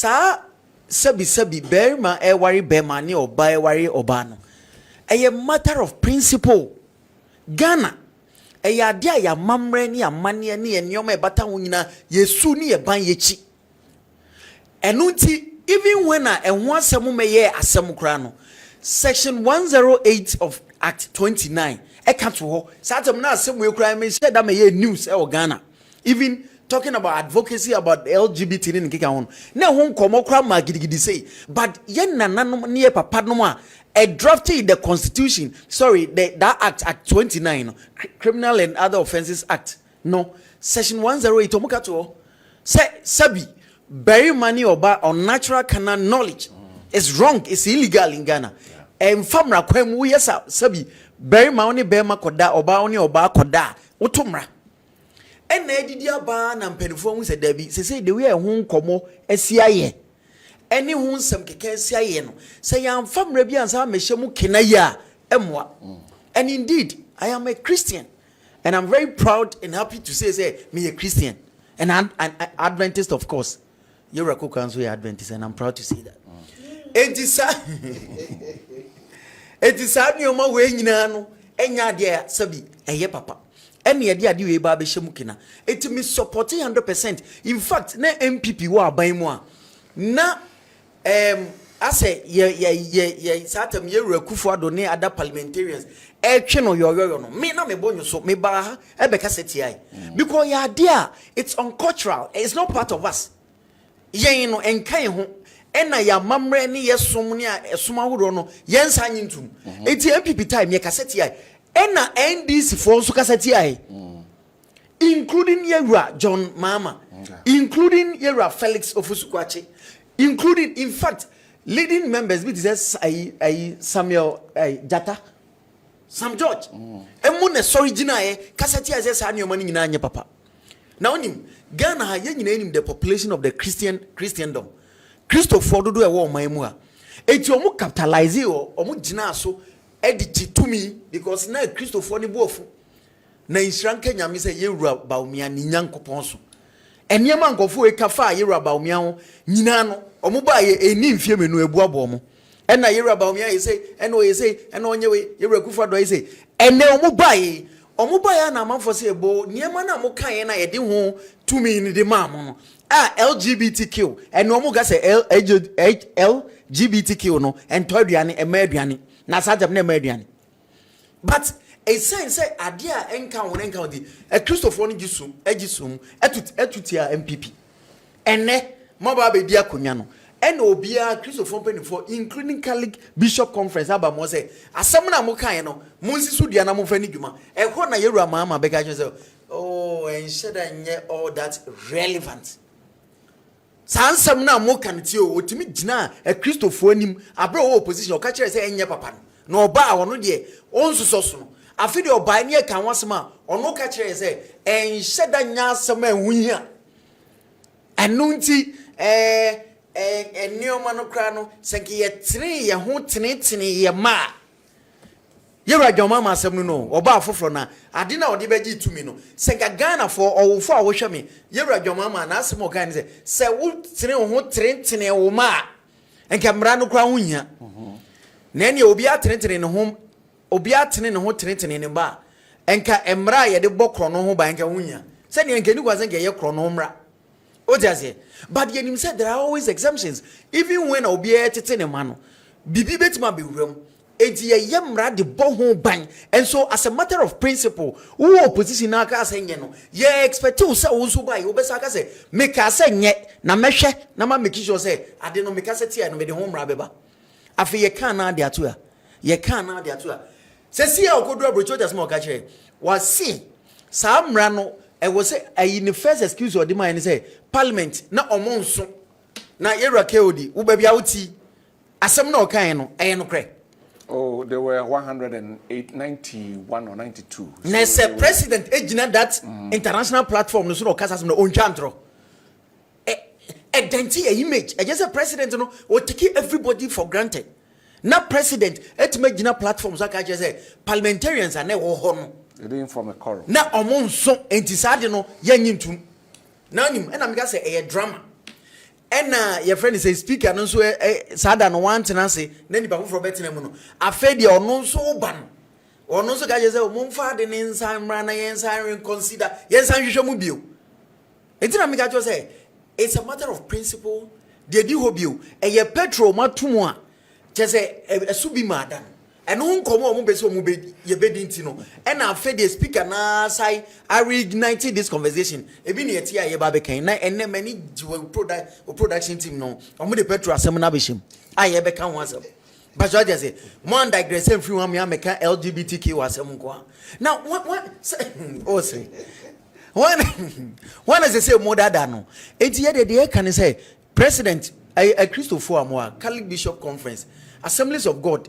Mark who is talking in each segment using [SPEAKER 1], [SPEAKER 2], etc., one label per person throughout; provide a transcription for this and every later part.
[SPEAKER 1] sa sabi berma e wari berma ni oba e wari oba no a matter of principle. Ghana a idea ya mamre ni amane ni enyoma e bata ho nyina yesu ni e ban yechi enunti even when a ho asem meye asem kra no section 108 of act 29 e ka to ho satem na asem we kra me share da meye news e Ghana even talking about advocacy about LGBT in Kika on. Now, whom come okra gidigidi say, but yen nananom near papa no a drafted the constitution. Sorry, that act 29, Criminal and Other Offences Act. No, section 108. Omukato say sabi bury money or unnatural canal knowledge is wrong. It's illegal in Ghana. And famra kwemu yesa sabi bury money bema koda oba oni oba koda utumra. And Edidia ban and penifo said Debbie, say the way a home como SCIA. Any whom some can say, say I am from Rabians, I am a shamu kenaya, emwa. And indeed, I am a Christian, and I'm very proud and happy to say, me a Christian, and I'm an Adventist, of course. You're a cook and Adventist, and I'm proud to say that. It is sad, you know, way, you know, and ya dear, Sabi, a ye papa. Any idea di we ba be shemukina it me support 100%. In fact na MPP wa ban mu a na ase ye satam ye Rekufo Addo ne other parliamentarians twe no yo no me na me bonyo so me ba ha e be kaseti ai because ya dia it's uncultural, it's not part of us yen no enkan ho ena ya mamre ne ye som ne a esoma horo no yen sa nyintum eti MPP time ye kaseti ai ena NDC for so kaseti ai including Yera John Mahama, including Yera Felix Ofusukwache, including in fact leading members with this Samuel Jata Sam George emune sorry jina kaseti ai say anya mani nyina anya papa na onim Ghana ha ye nyina nim the population of the Christendom Christopher dodo e wo man mu a eti omu capitalize omu jina so editi to me because na Christopher ni bofu na inshranke nyame se yewura baumia ni nyankopon so eniema nkofo e kafa yewura baumia ho nyina no omu ba ye eni mfie menu ebu abo mo ena yewura baumia ye se ena onye we yewura Kufa do ye se ene omu ba ya na amanfo se ebo niema na mo kan ye na ye de ho to me ni de ma mo no LGBTQ ene omu ga se LGBTQ no ento aduane ema aduane na sajam na ema aduane but a sign say adia encounter the a Christopher ni gisum etutia MPP ene maba be dia konya no ene obia Christopher penifo including Catholic Bishop Conference aba mo say asem na mo kan no mo nsisu dia na mo fa ni dwuma e ho na Yewura Mahama be ga say oh ensheda nye all that relevant sansam na mo kan ti o otimi gina a Christopher nim abra o opposition o ka kire say enye papa no oba wono de onsusoso no afi de oba ne kan wasema ono ka kire say enhyeda nya asem ahunhia anunti enioma no kra no senke ye tene ye ho tene ye ma Yewura Mahama asem no oba afoforo na ade na ode beji tumi no senka Ghana for owofo a wo hwe me Yewura Mahama na asem o kan se wo tene ho tene wo ma enka mra no kra hunhia na ene obi atene ne ho obi atene ne ho tene ne ba enka emra ye de bokro no ho ba enka hunhia se ne enka ni kwa senka ye kro no mra o jase but yenim said there are always exemptions even when obi tete ne ma no bibi betima be wuram edi ye mra de bo ho ban and so as a matter of principle who opposition na ka say nye no ye expect you say wo so ba ye obesa ka say make ka say nye na mehwe na ma make sure say ade no make ka say tia no me de ho mra beba afi ye kan na de ato a se si a okodu abrocho just mo ka kire was see sa mra no e wo say ayi ni first excuse or the man say parliament na omonso na Yewura Kodi wo ba bia wuti asem na o kan no e no kre.
[SPEAKER 2] Oh, there were 191 or 92.
[SPEAKER 1] Next so president ejina that international platform no so no kasa no onchantro. Denti a image. I just a president no will take everybody for granted. Na president etmejina platforms aka just say parliamentarians are na wo ho no.
[SPEAKER 2] They didn't form a quorum.
[SPEAKER 1] Na omonso enti sade no yanyintum. Na nim na me ka say e drama. ɛna your friend say speaker no so sada no want na say na nipa foforo betina mu no afa dia ono so ba no ono so ka je say mo mfa de ne nsan mra na yensan reconsider yensan hwehwe mu bio etina me ka jo say it's a matter of principle de di hobio eye petrol matumu a je say esubi madan eno nkomo o mo be so mo be ye be dinti no na afa the speaker na sai I reignite this conversation ebi ne yeti aye ba be kan na enne mani production team no o mo de petrol asem na be shim aye be kan ho asem but I just say one digress free one me ameka LGBTQ asem nko now what oh say one as they say more than no enti ye de can say president a Christopher Amoa Catholic Bishop Conference Assemblies of God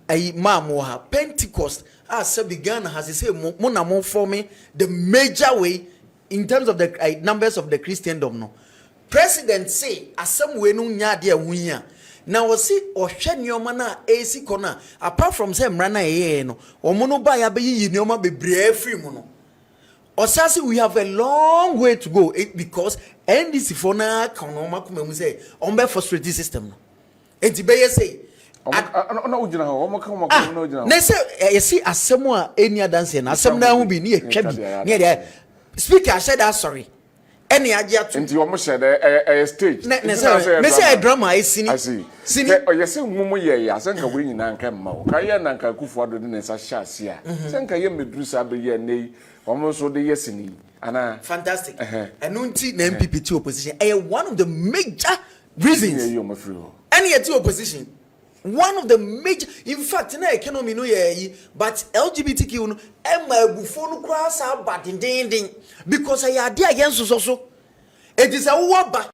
[SPEAKER 1] a Mahama Pentecost as began has he say mo forming the major way in terms of the numbers of the Christendom no president say asem we no nya de awunya na wo si ohwe nioma na AC kona apart from say mra na ye no omo no ba ya be yi nioma bebre afri mu no osase we have a long way to go because NDC for na kan no makoma mu say on be frustrate system no enti be ye say
[SPEAKER 2] na ujina ho mo kan mo na ujina
[SPEAKER 1] na say you see asem a eni adanse na asem na hu bi ni etwa bi ne de speaker said that sorry eni age ato
[SPEAKER 2] nti wo mo share stage
[SPEAKER 1] na say drama isini
[SPEAKER 2] sini o say mumu ye ya senka we nyina nka mma o ka ye na nka kufu ado de na sa sha ase a senka ye meduru sa be ye nei wo so de yesini ana
[SPEAKER 1] fantastic enunti na MPP to opposition one of the major reasons any to opposition one of the major in fact na economy no ye but LGBTQ no emagufo no kra sa badindindin because I ade against so it is a woba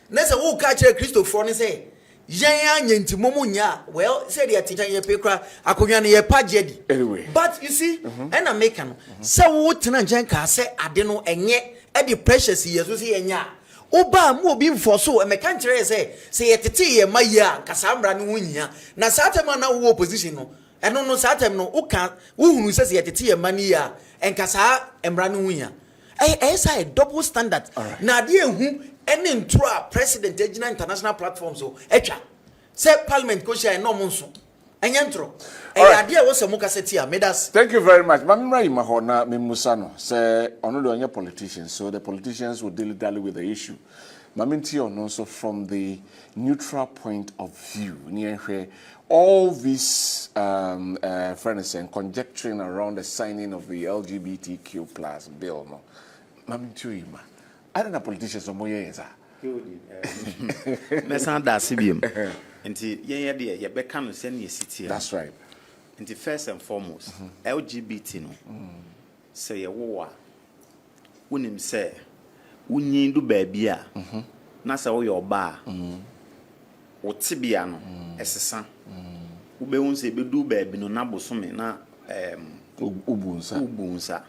[SPEAKER 1] na say wo ka kire Christopher ne say yen anyanti momunya well say the teacher ye pe kra akonwa ne ye pagedi
[SPEAKER 2] anyway
[SPEAKER 1] but you see and American no say wo tena nchen ka say ade no enye e the precious ye so say enya oba mu obi mfo so e meka nkire say ye tete ye maya nkasa mbra ne hunyia na satem na wo opposition no eno no satem no uka wo hunu say ye tete ye mani ya nkasa mbra ne hunyia say double standard na de ehu ene ntro president agina international platforms so etwa say parliament ko share no monso enye ntro ade e wo se mu kaseti a medas.
[SPEAKER 2] Thank you very much mamra ima ho na memusa no say ono de onye politicians so the politicians will dilly-dally with the issue maminti ono so from the neutral point of view near all this friends and conjecturing around the signing of the LGBTQ plus bill no maminti ima I don't know politicians or more years. That's right.
[SPEAKER 3] And first and foremost, LGBT no say a war. When him say, we need do baby, Nasa or your bar, or Tibiano, as a son. Ube won't say, be do baby no nabo sume na ubunsa.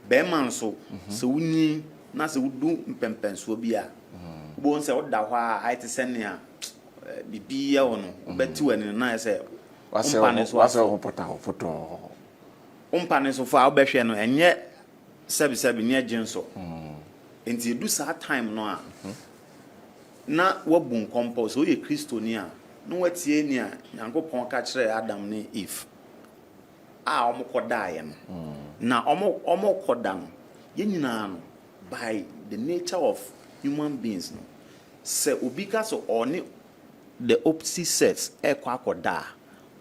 [SPEAKER 3] Beman so we need. Na se wudu mpempenso bia bo nse oda hwa ai te senia bibia wono obeti wani na se
[SPEAKER 2] wase pota foto
[SPEAKER 3] umpane so fa obehwe no enye sebi ne agenso enti du sa time no a na wabun compose o ye kristoni a no watie ni a Nyankopon ka kire Adam ne Eve a omokoda ye no na omokoda no ye nyina no by the nature of human beings no se obika so oni the opposite sex ekwa akoda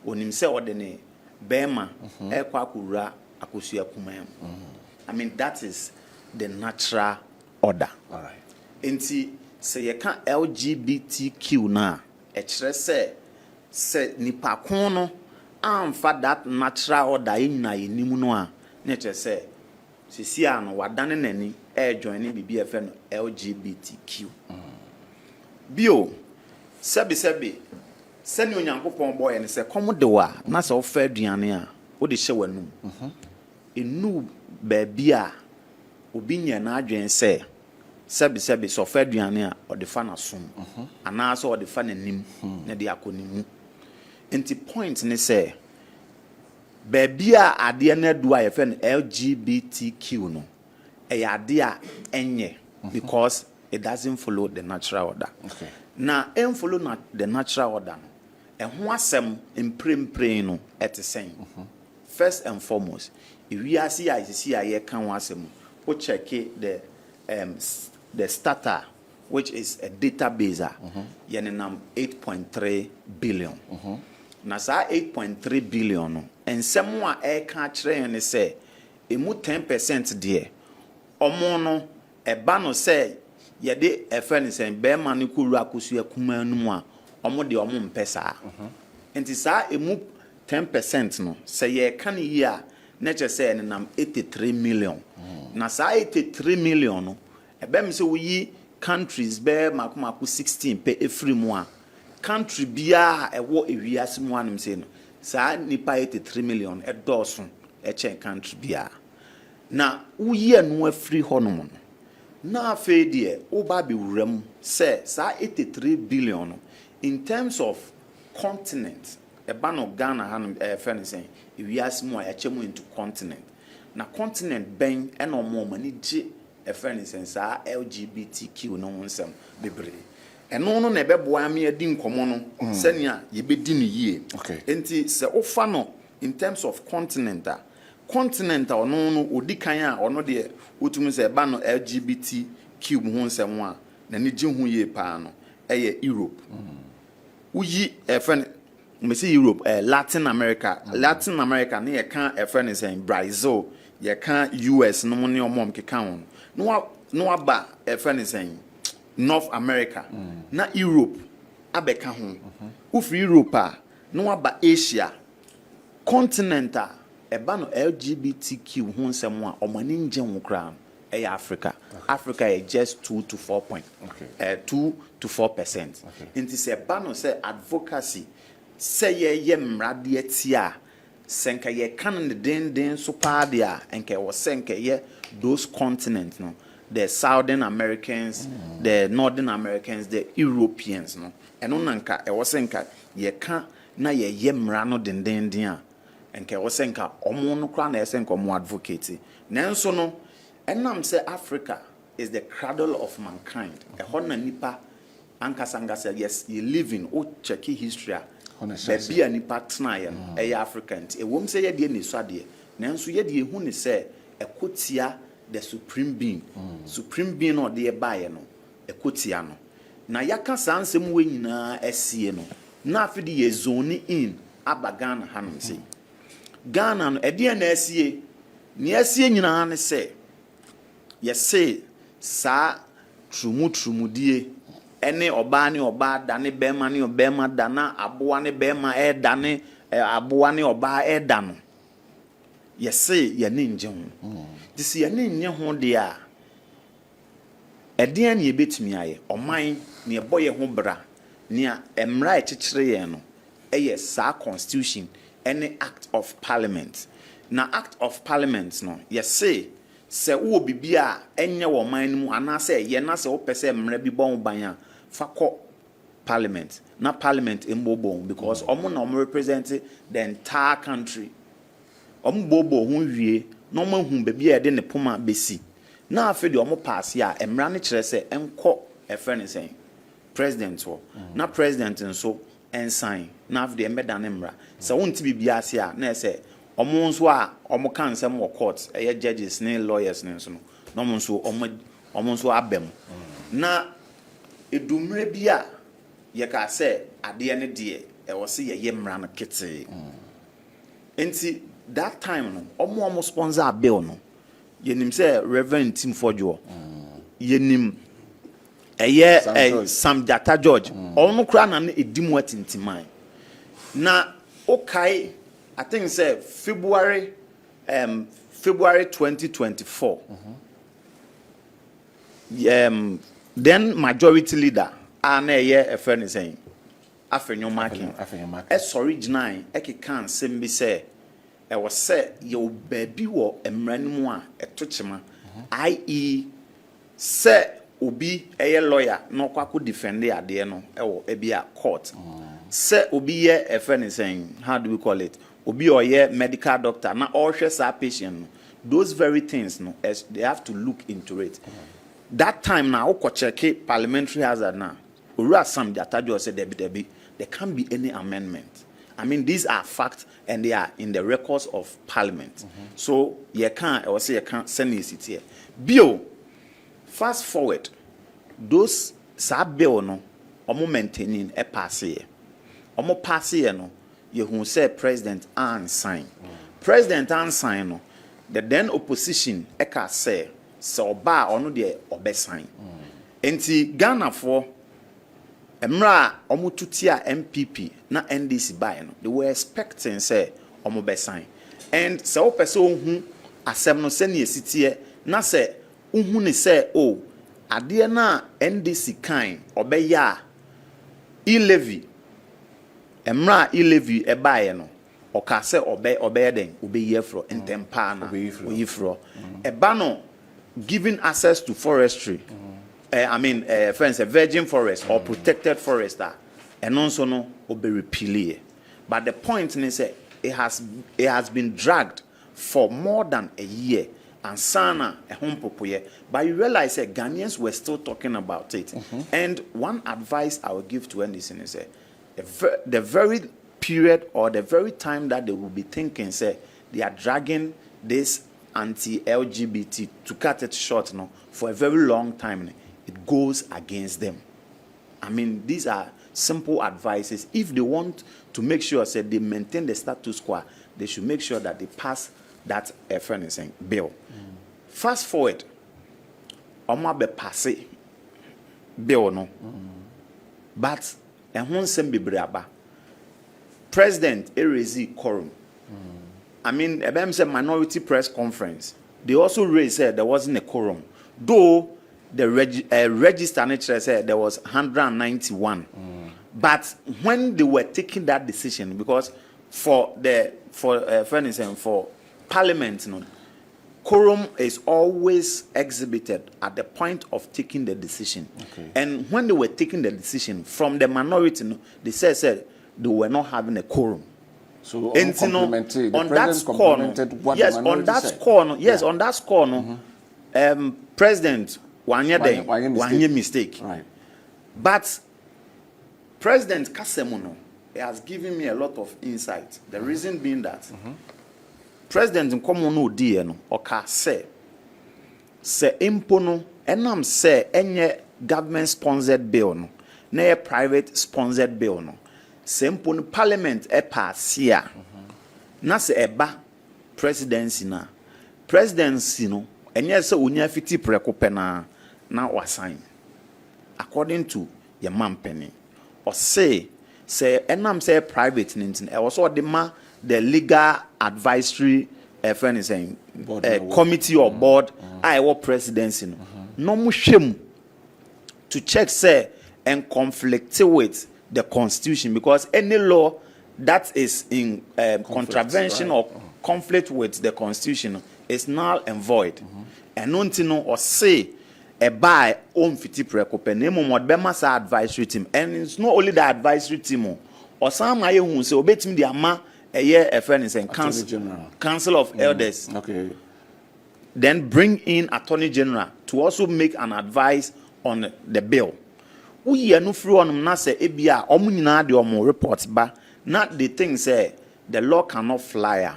[SPEAKER 3] onim se odene bema ekwa akura akosua kumam I mean that is the natural order.
[SPEAKER 2] All right.
[SPEAKER 3] Enti se ye kan LGBTQ na e kire se nipa kon no amfa that natural order yina yenimu no a na kire se sisia no wadane nani joining BBFN LGBTQ. Bio sebi seni onyankopon boy ne se komo de wa na se wo fa aduane a wo de hye wanum enu baabi a obi nya na adwen se sebi so fa aduane a o de fa na som ana so o de fa nanim na de akonimu enti point ne se baabi a ade na du a ye fa LGBTQ no ade a enye because it doesn't follow the natural order.
[SPEAKER 2] Okay.
[SPEAKER 3] Now, follow the natural order. And what's some impre no at the same. First and foremost, if we are see I can was we check the starter, which is a database, yenenam 8.3 billion. Now, 8.3 billion, and someone can't and say, a 10% there. Omono, a bano say, yede a friend saying, bear money kurakusia kumanuma, omo de omum pesa. And it's a 10% no, say ye can year, nature say, and I'm 83 million. Now, 83 million, no, a bem so we countries bear makumaku 16 pay every mois. Country bia a war if we ask one saying, sa nipa 83 million a dozen a chain country bia. Na we are no free honor. Na fe dear, Obabi Rem say, sa 83 billion in terms of continent. A ban of Ghana and friend saying, if we ask more, a chemo into continent. Na continent bang and no more money, a friend saying, sa LGBTQ no one some bebre. And no nebe boy me a din common, senya ye be din ye.
[SPEAKER 2] Okay.
[SPEAKER 3] Enti se ofano in terms of continental or no odikanya or no de utumi se ba no LGBTQ ho nsem a na ne ji hu ye pa no eye Europe. Uyi e friend me say Europe Latin America na ye kan e friend say Brazil ye kan US no mo ne omom keka ho no aba e friend say North America na Europe abeka ho ufri Europe a no aba Asia continental eba no LGBTQ ho nsem a omani nje ho kra Africa. Africa is just 2 to 4 point. 2 to 4%. Inti se eba no say advocacy say ye mrade tia senka ye kan den so pa dia enke wo senka ye those continents no the Southern Americans, the Northern Americans, the Europeans no eno nanka e wo senka ye kan na ye mra no den dia enke wo senka omo no kra na senka omo advocate nanso no enam say Africa is the cradle of mankind e hona nipa ankasanga say yes you living o check history baby nipa tena ye no e African e wom say ye de ni so ade nanso ye de hu ni say ekotia the supreme being no de bae no ekotia no na yaka sansem we nyina asie no na afide ye zone in abagana hanum say Ghana no e de na asie ni asie nyina ne say ye say sa trumudie ene oba ne oba da ne bema ne obema da na aboa ne bema e da ne aboa ne oba e da no ye say ye ne nje ho this ye ne nye ho de a eden ne betumi aye oman ne boye ho bra ne emra ekekere ye no eye sa constitution any act of parliament na act of parliament no ye say se wo bibia enye wo man mu ana se ye na se wo pese emra bi bon ban a fakọ parliament na parliament embobon because omo na omo represent the entire country omo bobo hu wie no ma hu be bia de ne poma besi na afi de omo pass ya emra ne kire se enko e friend sen president wo na president nso ensign na afi de embeda ne mra se wonti bibia ase a na se omo nso a omo kan sem wo court e judges ne lawyers ne nso no omo nso abem na edumre bia ye ka se ade ne de e wo se ye mra no kete enti that time no omo sponsor a bill no yenim say Reverend Tim Fojo yenim Sam Jata George ono kra na edimu atintimai na okay I think say February 2024 then majority leader ana a friend is saying afenyo marking as original e kan sembi say e was say your baby wo emranimu a etochema ie say obi lawyer no kwako defend ade no e wo e bia court say obi ye a friend is saying how do we call it obi oye medical doctor na all share sa patient no those very things no as they have to look into it that time now check parliamentary hazard now. Ura Sam Jatajo said there can't be any amendment. I mean, these are facts and they are in the records of parliament. So you can't send it here. Bill, fast forward, those sub bill no omo maintaining a pass here. Omo pass here no, you who say president and sign. President and sign no, the then opposition eka say so ba ono de obe sign. Enti Ghana for Emra omututia MPP na NDC buy no, they were expecting say omo be sign. And se o pese ohun asem no se ne sitie na se ohun ne say oh ade na NDC kan obeya e-levy emra e-levy e buy no oka se obe den obeyi fro ntempa na oyi fro e ba no giving access to forestry friends, a virgin forest or protected forest and also no obe repeal. But the point is that it has been dragged for more than a year and sana a home popoye. But you realize that Ghanaians were still talking about it. And one advice I will give to NDC is that the very period or the very time that they will be thinking say they are dragging this anti-LGBT to cut it short no for a very long time. It goes against them. I mean, these are simple advices. If they want to make sure that they maintain the status quo, they should make sure that they pass that bill. Fast forward, Oma be passe bill no. But President Erezi quorum. I mean, a minority press conference. They also raised said there wasn't a quorum, though. The register nature said there was 191. But when they were taking that decision, because for parliament, quorum is always exhibited at the point of taking the decision. And when they were taking the decision from the minority, they said they were not having a quorum.
[SPEAKER 2] So
[SPEAKER 3] on that score, President Wanye mistake.
[SPEAKER 2] Right.
[SPEAKER 3] But President Kasemono has given me a lot of insight. The reason being that President Nkomono Odieno oka se impono enam se enye government sponsored bill no na private sponsored bill no se impono parliament e pass ya na se eba presidency no enye se onya fiti preko pena na wasign according to your man penny or say enam say private nintin e also the legal advisory friend is saying committee or board I was presidency no mu hwem to check say and conflict with the constitution, because any law that is in contravention or conflict with the constitution is null and void. And nontino or say a buy own fiti precopen name what bema advisory team, and it's not only the advisory team or some I who say obey me the ama a year a friend is in council of elders.
[SPEAKER 2] Okay.
[SPEAKER 3] Then bring in attorney general to also make an advice on the bill. We are no free on na say ebia omunyina de omo report ba na the thing say the law cannot fly.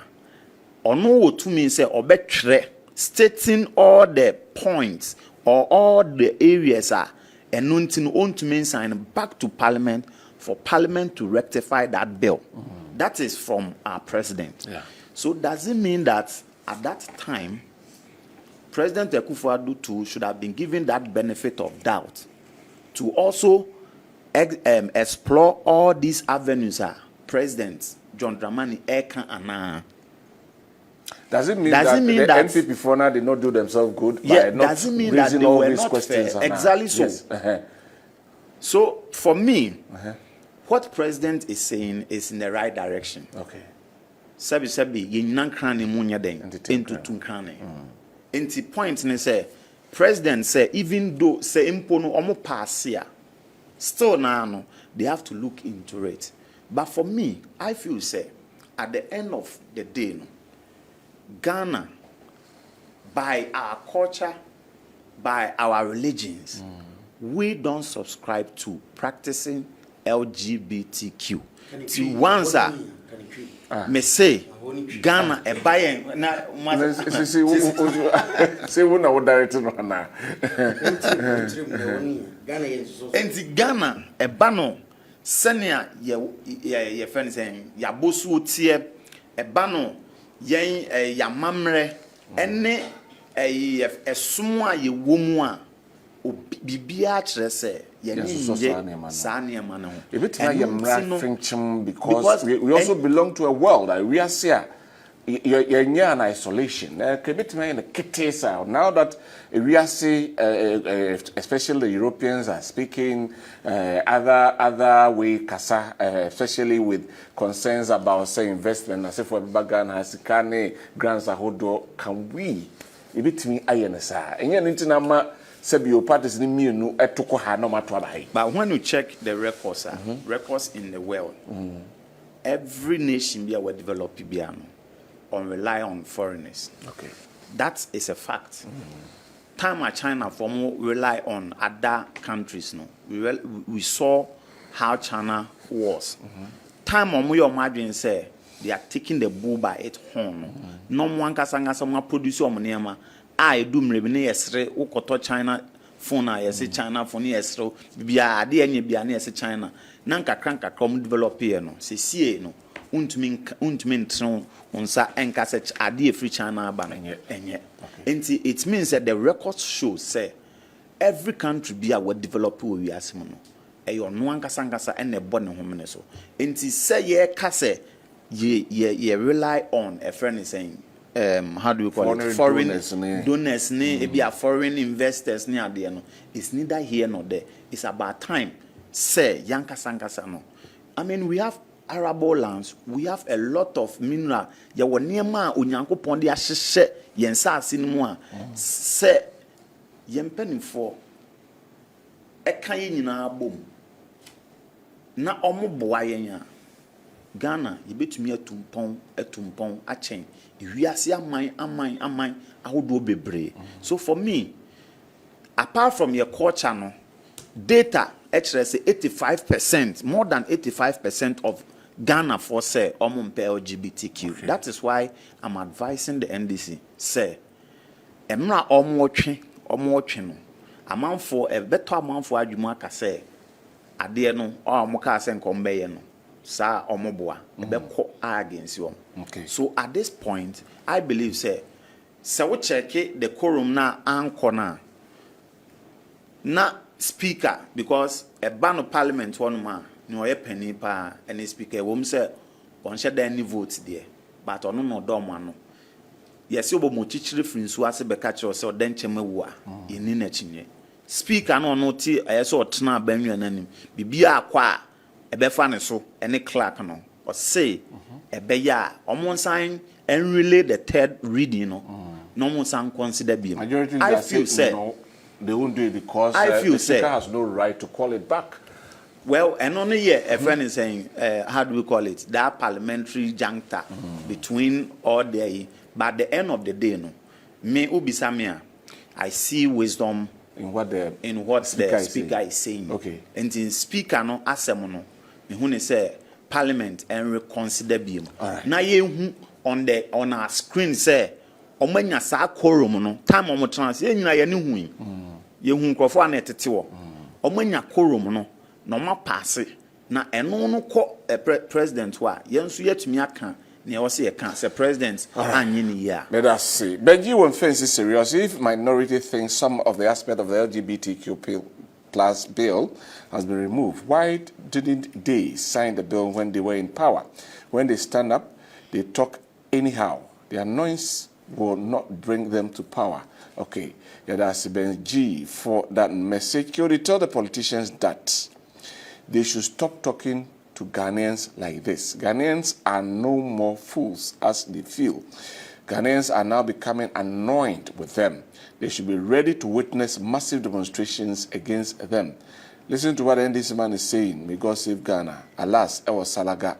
[SPEAKER 3] Ono wo to mean say obetwere stating all the points or all the areas are and nothing on to mean sign back to parliament for parliament to rectify that bill. That is from our president.
[SPEAKER 2] Yeah.
[SPEAKER 3] So does it mean that at that time President Akufo-Addo too should have been given that benefit of doubt to also explore all these avenues President John Dramani Eka Ana?
[SPEAKER 2] Does it mean that the NPP before now did not do themselves good by not
[SPEAKER 3] doesn't mean that they
[SPEAKER 2] all
[SPEAKER 3] were
[SPEAKER 2] these
[SPEAKER 3] not
[SPEAKER 2] questions?
[SPEAKER 3] Fair. Exactly so.
[SPEAKER 2] Yes.
[SPEAKER 3] So for me, what President is saying is in the right direction.
[SPEAKER 2] Okay.
[SPEAKER 3] Sabi yinankrani munya den into tunkrani. Into point ne say President say even though say impono omo pass here, still now they have to look into it. But for me, I feel say at the end of the day, Ghana, by our culture by our religions, we don't subscribe to practicing LGBTQ. See, once me say Ghana a buyer na
[SPEAKER 2] say we na direct no na
[SPEAKER 3] enti Ghana a bano senia ye friend saying ya bosu tie e bano yen ya mamre ene esomo a ye womu a bibia kire se ye ni sa niema no
[SPEAKER 2] because we also belong to a world that we are here in isolation. Now that we are see, especially the Europeans are speaking other way, especially with concerns about say investment. As if for Bagan has grants a hold. Can we? If it me INSA and yan into Sebio parties in me no etoko ha no matwa.
[SPEAKER 3] But when you check the records, records in the world, every nation be our developed piano on rely on foreigners.
[SPEAKER 2] Okay, that
[SPEAKER 3] is a fact. Time at China for more rely on other countries. No, we saw how China was. Time on we imagine say they are taking the bull by its horn. No one can say produce your money. I do mrebine yesre ukoto China phone a yesi China phone yesre bia ade anye bia na yesi China na nkakranka kom develop here no se sie no untumi ntron unsa enka se ade free China aba no enye enti it means that the records show say every country bia we develop we asem no eyo no ankasa ene bo ne homene so enti say ye ka say ye rely on a friend is saying how do you call it? Foreign donors, foreign investors, it's neither here nor there. It's about time. Say, Yanka Sankasa no. I mean, we have arable lands, we have a lot of mineral. Ya wanyama unyanko pondi ashishe yensa sinmua. Say, yempeni for ekaye nyina bom. Na omo boayenya. Ghana, you bet me a tumpon, a chain. If we are seeing mine, I would do be. So for me, apart from your core channel, data actually say 85%, more than 85% of Ghana for say LGBTQ. Okay. That is why I'm advising the NDC. Say, emra omwatching. Amount for a better amount for Ajumaka say, Adiano or Moka sen Combeyano. Sa omoboa ebeko against you.
[SPEAKER 2] Okay.
[SPEAKER 3] So at this point, I believe say we check the quorum na anchor na speaker because a ban of parliament one man no a penny pa any speaker wom say on share any votes there but on no dom no yes you bo mo chichire free so ase be catch us or den chemawu a yeni na chinye speaker no ti ayeso otena banwa nanim bibia akwa ebefa ne so any clerk no or say ebeya omon sign and relay the third reading no one san consider be
[SPEAKER 2] I feel say no, they won't do it because the speaker has no right to call it back.
[SPEAKER 3] Well, and only here a friend is saying how do we call it, that parliamentary juncture between all day, but at the end of the day no me ubisamia I see wisdom
[SPEAKER 2] in what the
[SPEAKER 3] speaker is saying.
[SPEAKER 2] Okay.
[SPEAKER 3] And in speaker no asem no me say parliament and reconsider beam. Na ye on our screen say omanya sa quorum no time omo trans ye nyina ye ne hu ye hu nkrofo na etete wo omanya quorum no no ma pass na eno no ko president wa ye nso yetumi aka na ye say can say president anye ne ya.
[SPEAKER 2] Let us see. Benji won fancy serious if minority thinks some of the aspect of the LGBTQ plus bill has been removed. Why didn't they sign the bill when they were in power? When they stand up, they talk anyhow. The annoyance will not bring them to power. Okay, yeah, that's Benji for that message. Can you tell the politicians that they should stop talking to Ghanaians like this? Ghanaians are no more fools as they feel. Ghanaians are now becoming annoyed with them. They should be ready to witness massive demonstrations against them. Listen to what NDC man is saying. May God save Ghana. Alas, Ewa Salaga.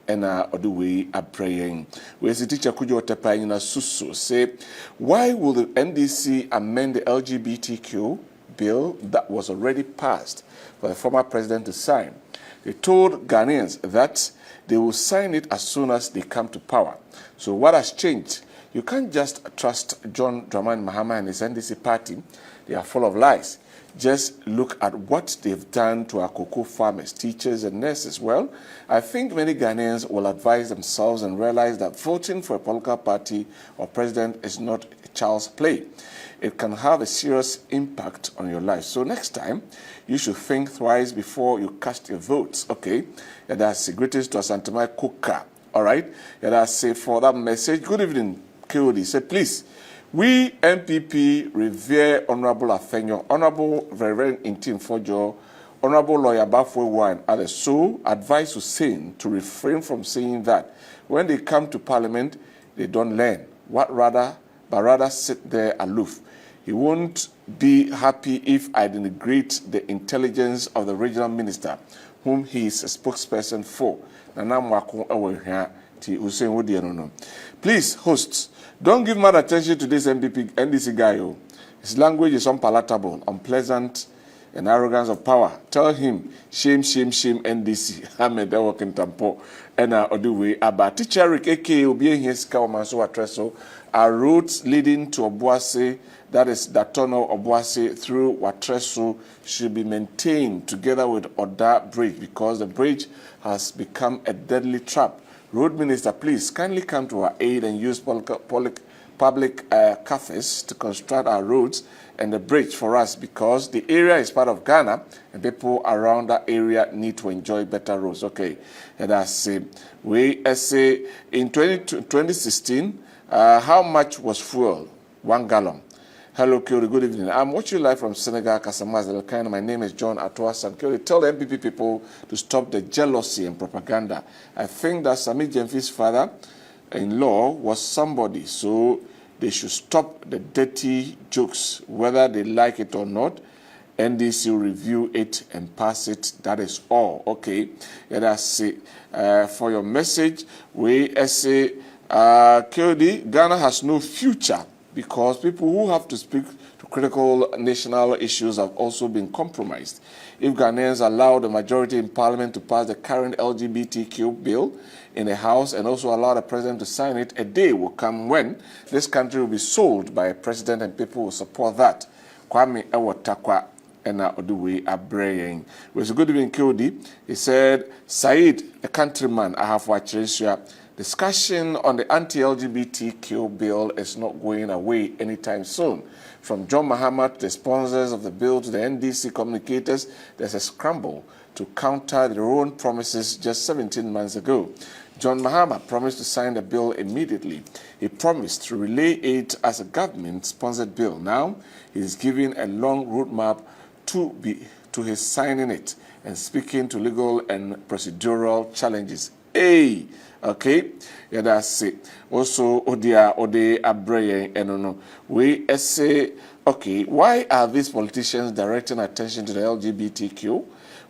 [SPEAKER 2] and or the way a praying. Where's the teacher Kujo Tepayina Susu say, why will the NDC amend the LGBTQ bill that was already passed for the former president to sign? They told Ghanaians that they will sign it as soon as they come to power. So what has changed? You can't just trust John Dramani Mahama and his NDC party. They are full of lies. Just look at what they've done to our cocoa farmers, teachers, and nurses. Well, I think many Ghanaians will advise themselves and realize that voting for a political party or president is not a child's play. It can have a serious impact on your life. So next time, you should think twice before you cast your votes. Okay? Yeah, that's greetings to Ashanti Media. All right? Yeah, that's it for that message. Good evening, KOD. Say, please. We MPP revere Honorable Afenyo, Honorable Reverend Intim Fojo, Honorable Lawyer Bafwewa and others. So advise Hussein to refrain from saying that when they come to Parliament, they don't learn. But rather sit there aloof. He won't be happy if I denigrate the intelligence of the regional minister, whom he is a spokesperson for. Please, hosts, don't give much attention to this NDC guy. His language is unpalatable, unpleasant, and arrogance of power. Tell him, shame, shame, shame, NDC. Ahmed working tampo. And Oduwe, about teacher Rick A.K. Obi here, Skawamanso Atreso, are routes leading to Obuasi, that is Datono Obuasi through Watreso, should be maintained together with Oda Bridge because the bridge has become a deadly trap. Road Minister, please kindly come to our aid and use public cafes to construct our roads and the bridge for us because the area is part of Ghana and people around that area need to enjoy better roads. Okay, and that's we say in 2016, how much was fuel? 1 gallon. Hello, Kyori, good evening. I'm watching live from Senegal, Casamance, Elkaina. My name is John Atuasan. Kyori, tell the MPP people to stop the jealousy and propaganda. I think that Sami Jemfi's father-in-law was somebody, so they should stop the dirty jokes, whether they like it or not. NDC will review it and pass it. That is all. Okay, let us see. For your message, we say, Kyori, Ghana has no future, because people who have to speak to critical national issues have also been compromised. If Ghanaians allow the majority in Parliament to pass the current LGBTQ bill in the House and also allow the President to sign it, a day will come when this country will be sold by a President and people will support that. Kwame Ewotakwa and Oduwe Abreying. With a good evening, Kyodi. He said, Said, a countryman, I have watched Asia. Discussion on the anti-LGBTQ bill is not going away anytime soon. From John Mahama to the sponsors of the bill to the NDC communicators, there's a scramble to counter their own promises just 17 months ago. John Mahama promised to sign the bill immediately. He promised to relay it as a government-sponsored bill. Now, he is giving a long roadmap to his signing it and speaking to legal and procedural challenges. Hey! Okay, yeah, that's it. Also, Ode Abreye, and we say, okay, why are these politicians directing attention to the LGBTQ?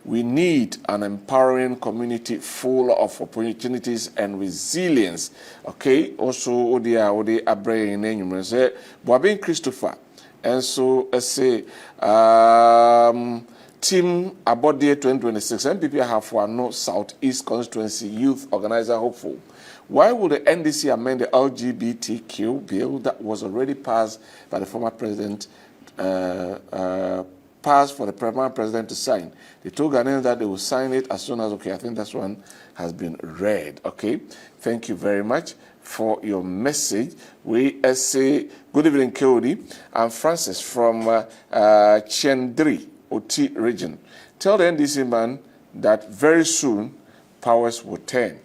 [SPEAKER 2] We need an empowering community full of opportunities and resilience. Okay, also, Ode Abreye, and say, Boabin Christopher, and so I say, Team Abode 2026, MPP have for no Southeast Constituency Youth Organizer hopeful. Why would the NDC amend the LGBTQ bill that was already passed by the former president, passed for the former president to sign? They told Ghanaians that they will sign it as soon as, okay, I think that one has been read. Okay, thank you very much for your message. We say, good evening, Kyodi. I'm Francis from Chendri, Oti region. Tell the NDC man that very soon powers will turn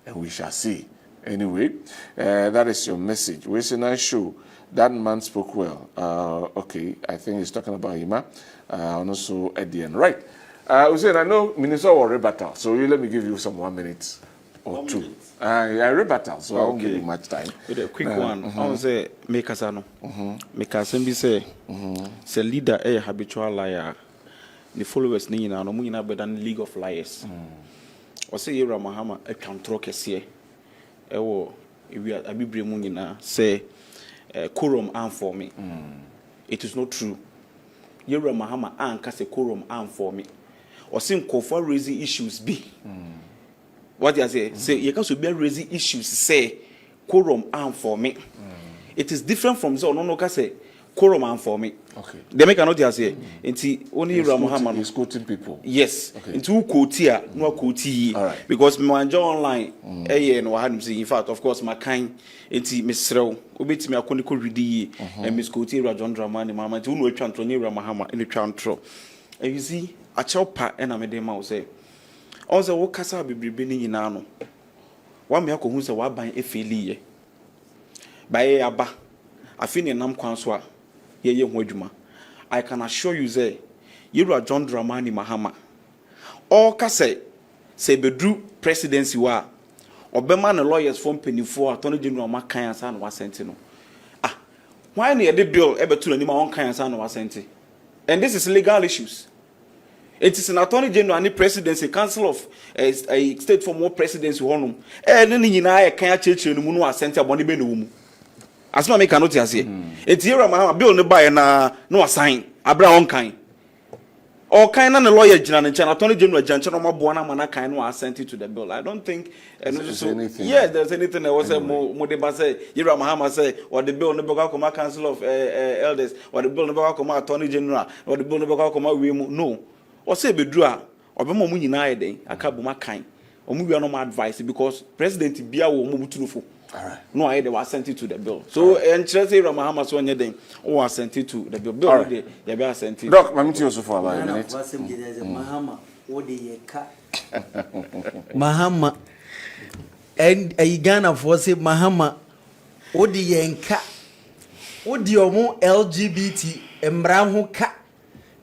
[SPEAKER 2] and we shall see. Anyway, that is your message. We say nice show. That man spoke well. Okay, I think he's talking about Hima. And also at the end. Right. Hussein, I know Minnesota will rebuttal, so you let me give you some 1 minute or 1 minute. I rebuttal, so I won't give you much time.
[SPEAKER 4] With a quick one, I will say, make us know. Make us say, say leader a habitual liar. The followers need no more than League of Liars. ɔsɛ yɛwura Mahama atwa ntoro kɛseɛ ɛwɔ ewia abibre mu nyinaa sɛ quorum for me. It is not true. Yɛwura Mahama anka sɛ quorum for me. Ɔsɛ nkɔfo raise issues bi. What you say? Say you can be raising issues. Say quorum for me. It is different from so no say quorum for me.
[SPEAKER 2] Okay.
[SPEAKER 4] They make another say. Inti only Mahama
[SPEAKER 2] is quoting people.
[SPEAKER 4] Yes. Okay. Into quote here, no quote here.
[SPEAKER 2] All right.
[SPEAKER 4] Because me wanja online. No had say. In fact, of course, my kind. Inti Mr. Obeti me akoni ko ready. And Miss Quote here John Dramani Mama. Inti unu echantro ni Mahama in the chantro. And you see, a chopper and a medema say. Also, what casa be bringing in ano? One me who say what by a failure. By a ba, I feel in Nam Kwanswa, ye wajuma. I can assure you, say, you are John Dramani Mahama. All Kase, say, bedrew presidency wa, or Beman lawyers from Penny for Attorney General Makayan San was sentino. Ah, why near the bill ever to any more Kayan San was senti? And this is legal issues. It is an attorney general and the presidency, council of a state for more presidency. And then you know, I can't change the moon was sent a bonny benum. As my make a note here. It's here, Mahama bill no buy and no assign a brown kind. Or kind of a lawyer general and attorney general Janchano Buana Mana kind was sent it to the bill. I don't think anything. Yes, there's anything that was a more say, Yira Mahama say, or the bill no Bogakoma Council of Elders, or the bill no Bogakoma Attorney General, or the bill no Bogakoma no. Or say bedrua or be mo nyina dey aka bo makan o mu wi no advice because president bia wo mo butulufo all right no I they was sent it to the bill so and say Mahama so nya den o was sent it to the bill dey ya be sent it
[SPEAKER 2] doc mamiti also for about a minute
[SPEAKER 1] Mahama o de ye ka Mahama and Ghana for say Mahama o de ye nka o de omo LGBT embra ho ka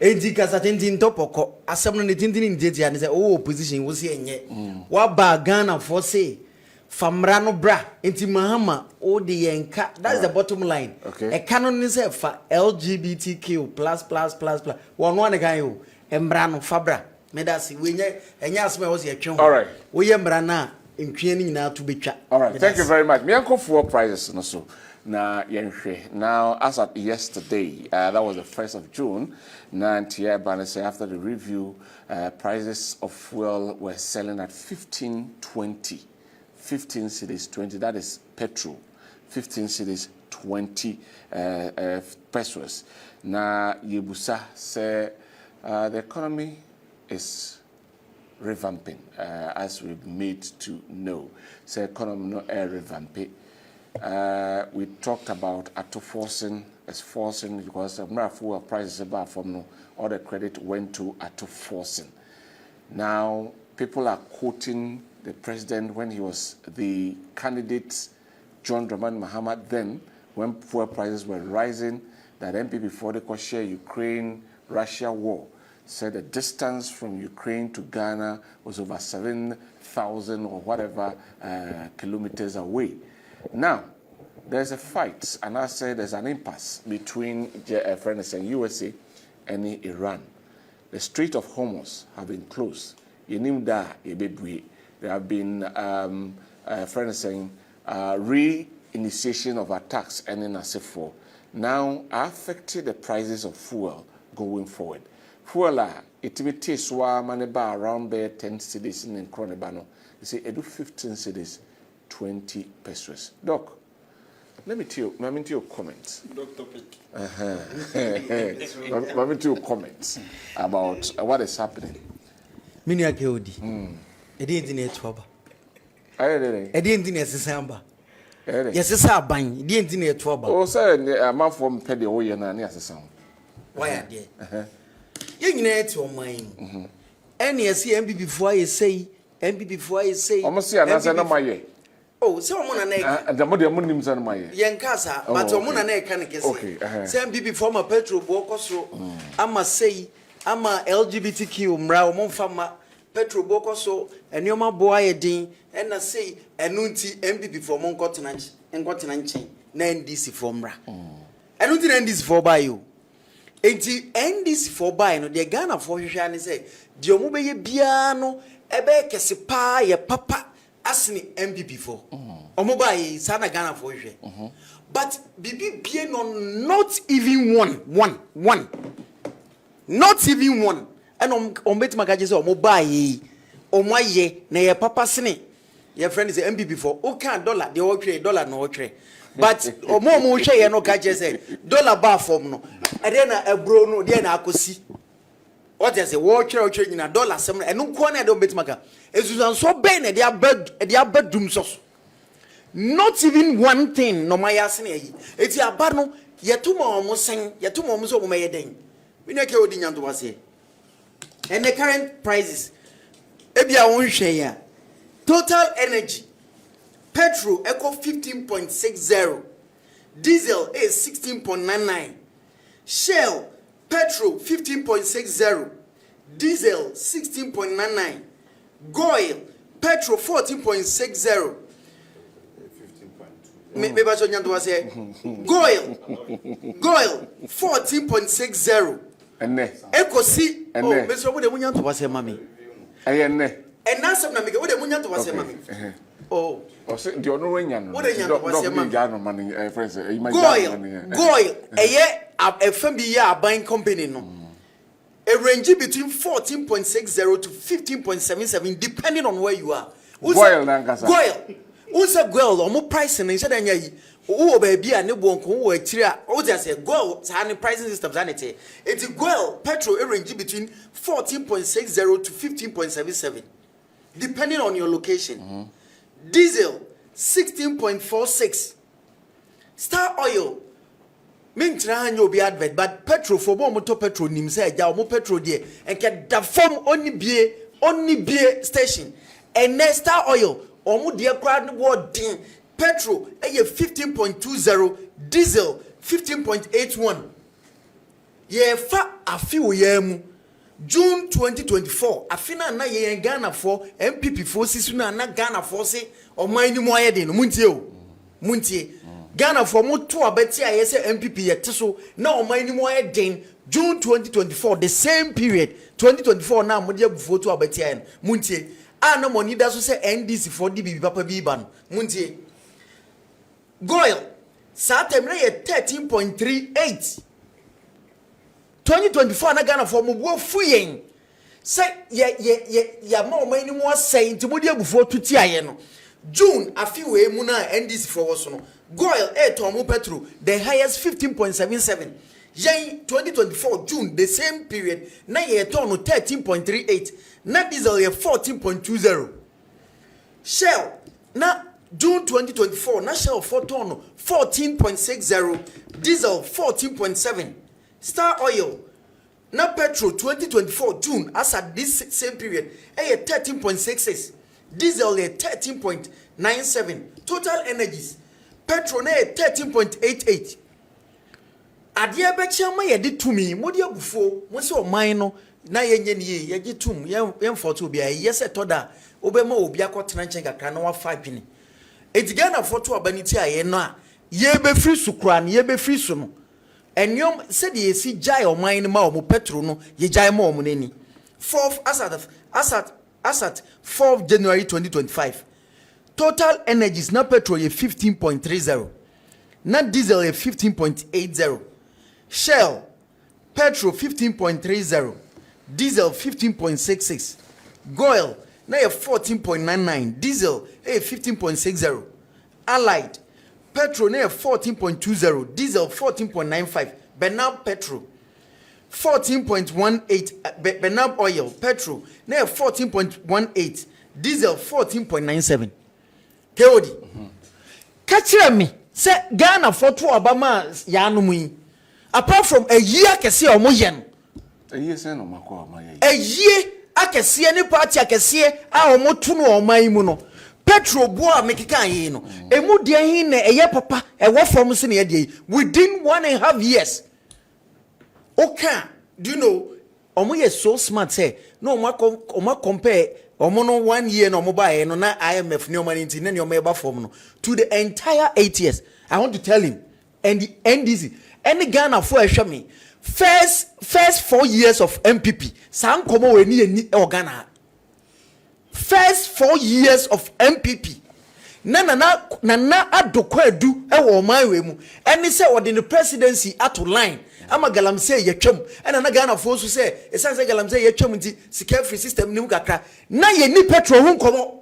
[SPEAKER 1] Enti kasa tintin topoko asem no tintin ndeti ane say oh opposition wo se enye wa ba Ghana for say famra no bra enti Mahama o de yenka that's the bottom line e canon ni say fa LGBTQ plus one one kan yo embra no fabra me da si we nye enya asem wo se etwe ho
[SPEAKER 2] all right
[SPEAKER 1] wo ye mbra na ntwe ni nyina to betwa
[SPEAKER 2] all right thank you very much me uncle for prizes no so na yenhwe now as at yesterday that was the 1st of June after the review prices of fuel were selling at 15.20 15 cedis 20 that is petrol 15 cedis 20 pesos na yebusa say the economy is revamping as we've made to know say economy no revamping. We talked about forcing because the fuel prices about from no all the credit went to forcing. Now people are quoting the president when he was the candidate John Dramani Mahama then when fuel prices were rising that MP before the share Ukraine-Russia war said the distance from Ukraine to Ghana was over 7,000 or whatever kilometers away. Now, there's a fight, and I say there's an impasse between France and USA and Iran. The Strait of Hormuz have been closed. There have been re-initiation of attacks ending as for now affected the prices of fuel going forward. Fuel it will take maneba around there 10 cedis in Kronebano. You see, it do 15 cedis. 20 pesos. Doc, let me tell you your comments.
[SPEAKER 4] Dr. Pick.
[SPEAKER 2] Let me tell you comments about what is happening.
[SPEAKER 1] Mini akeodi. E dey ndine etoba. E dey ndine sesamba. Yes sesa ban, e dey ndine etoba.
[SPEAKER 2] O say man from pede o ye na asesa.
[SPEAKER 1] Why there? Ye nyina eto man. Ene ese MPP fo aye sei, MPP fo aye sei.
[SPEAKER 2] Omo se anasa na maye.
[SPEAKER 1] Oh, so mona na
[SPEAKER 2] the mode mo nim san maye.
[SPEAKER 1] Yen kasa, but mona na e kan kese.
[SPEAKER 2] Okay.
[SPEAKER 1] Say MPP former petrol bo koso. Ama sei, ama LGBTQ mra o monfama petrol bo koso, enioma bo aye din, e na sei enu nti MPP for mon nkotena nchen na NDC for mra. Enu nti na NDC for buy you. Enti NDC for buy no de Ghana for hwehwa ne say de omo beye bia no ebe kese pa ye papa asini MPP for omo ba yi sana Ghana for hwe but bibi bie no not even one not even one and on bet magaje say omo ba yi omo aye na ye papa sini your friend is MPP for o kan dollar the $1 no $1 but omo hwe ye no ka je say dollar ba form no e dey na ebro no dey na akosi what they say $1 nyina dollar sem eno ko na dey bet maga ezusan so ben e dey abadum so not even one thing no my asene yi eti aba no yetuma omo sen yetuma omo so omo yeden me na ke odi nyanto wase and the current prices ebia won hwe ya total energy petrol eco 15.60 diesel is 16.99 shell petrol 15.60 diesel 16.99 oil petrol 14.60 me ba so nyanto wase oil 14.60
[SPEAKER 2] enne
[SPEAKER 1] ekosi oh me so wo de munyanto wase mami
[SPEAKER 2] enne
[SPEAKER 1] enasem na me wo de munyanto wase mami oh
[SPEAKER 2] o se di ono wenya no
[SPEAKER 1] wo de nyanto wase mami
[SPEAKER 2] no mani friends
[SPEAKER 1] oil eye efam bi ya aban company no a range between 14.60 to 15.77 depending on where you are
[SPEAKER 2] oil na nkasa
[SPEAKER 1] oil unsa gold omo price na nse da nya yi wo ba bia ne bonko wo akiri a wo just say gold sa ne pricing system sanity it gold petrol range between 14.60 to 15.77 depending on your location diesel 16.46 star oil min tira hanyo bi advert but petrol for bo moto petrol nim say ja omo petrol de enke da form oni bie station and star oil omo de crowd wording petrol 15.20 diesel 15.81 ye fa afi wo ya mu June 2024 afina na ye Ghana for MPP for sisu na Ghana for say oman ni mo ayede no muntie Ghana for mo to abeti aye say MPP yete so na oman ni mo ayede June 2024 the same period 2024 na mo de agufo to abeti aye muntie ana money da so say NDC for DB papa bi ban muntie goil satemre ye 13.38 2024 na Ghana for mo bo fuyen say ya ma o mani mo say nti mo di agufo tuti aye no June afi we mu na NDC for wo so no goil ton mo petrol the highest 15.77 yen 2024 June the same period na ye ton no 13.38 na diesel ye 14.20 shell na June 2024 na shell for ton no 14.60 diesel 14.7 star oil na petrol 2024 June as at this same period 13.66 diesel 13.97 total energies petrol na 13.88 adie be chiama ye de tumi modi agufo mo se o man no na yenye ne ye ye tum ye foto obi aye se toda obema obi akotena nchen kakra na wa 5 pini etigana foto abaniti aye no a ye be free sukura ne ye be free su no enyom said ye si jai o man ma o mo petrol no ye jai ma o mo nani 4th asat 4th January 2025 total energies na petrol ye 15.30 na diesel ye 15.80 shell petrol 15.30 diesel 15.66 goil na ye 14.99 diesel 15.60 allied petrol na 14.20 diesel 14.95 Benab petrol 14.18 Benab oil petrol na 14.18 diesel 14.97 keodi kachira me say Ghana for to Obama ya no yi apart from a year kese o mo yen
[SPEAKER 2] a year say no makwa ma ye
[SPEAKER 1] a year akese ni party akese a o mo tu no o man mu no petrol boa mekika yi no emu de hin na eye papa e wo form se na ye de within 1.5 years okay do you know omo ye so smart say no omo compare omo no 1 year no omo buy no na IMF ne omo nti na ne omo eba form no to the entire 8 years I want to tell him and the NDC any Ghana for ehwe me first 4 years of MPP san komo we ni Ghana first 4 years of MPP nana adokwadu ewo man we mu eni se odi the presidency ato line ama galamsey yetwam ena na Ghana fo so se esanse galamsey yetwam nti sika free system nim kakra na ye ni petrol ho nkomo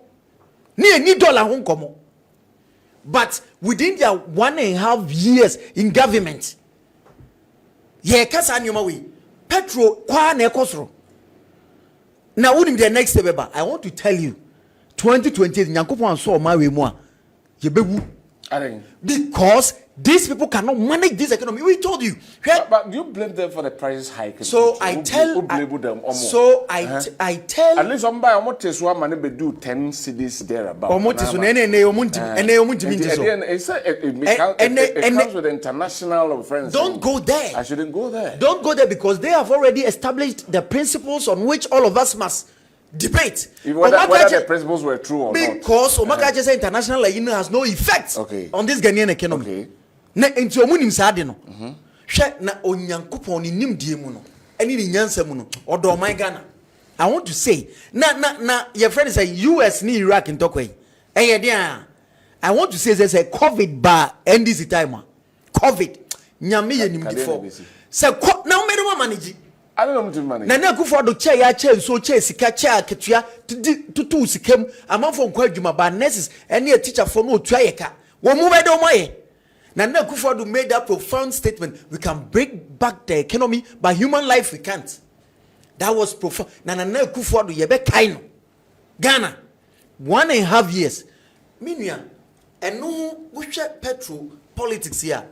[SPEAKER 1] na ye ni dollar ho nkomo. But within their 1.5 years in government, ye kasa nyoma we petrol kwa na ekosoro. Now wouldn't the next step ever? I want to tell you 2028 nyankopon so ma we mu a ye bewu. Because these people cannot manage this economy. We told you.
[SPEAKER 2] But do you blame them for the prices hike?
[SPEAKER 1] So I tell. I tell.
[SPEAKER 2] At least somebody almost is one man be do 10 cities there about.
[SPEAKER 1] Almost is it comes
[SPEAKER 2] with international friends.
[SPEAKER 1] Don't go there.
[SPEAKER 2] I shouldn't go there.
[SPEAKER 1] Don't go there because they have already established the principles on which all of us must debate.
[SPEAKER 2] Whether the principles were true or not.
[SPEAKER 1] Because Omakaje say international has no effect on this Ghanaian economy.
[SPEAKER 2] Okay.
[SPEAKER 1] Na enti omunim saade no hwe na onyankopon ni nimdie mu no eni ni nyansa mu no odo man Ghana. I want to say na your friend say US ni Iraq ntokwe eye dia. I want to say there's a COVID bar end this time. COVID nyame ye nim before say na me do manage.
[SPEAKER 2] I don't know to manage.
[SPEAKER 1] Na Akufo do che ya che so che sika che aketua tutu sikam amanfo nkwa adwuma ba nurses ene teacher for no otua yeka wo mu be do moye. Nana Akufo-Addo made that profound statement. We can break back the economy, but human life we can't. That was profound. Nana Akufo-Addo yebe kaino. Ghana 1.5 years. Minya, and no which petrol politics here.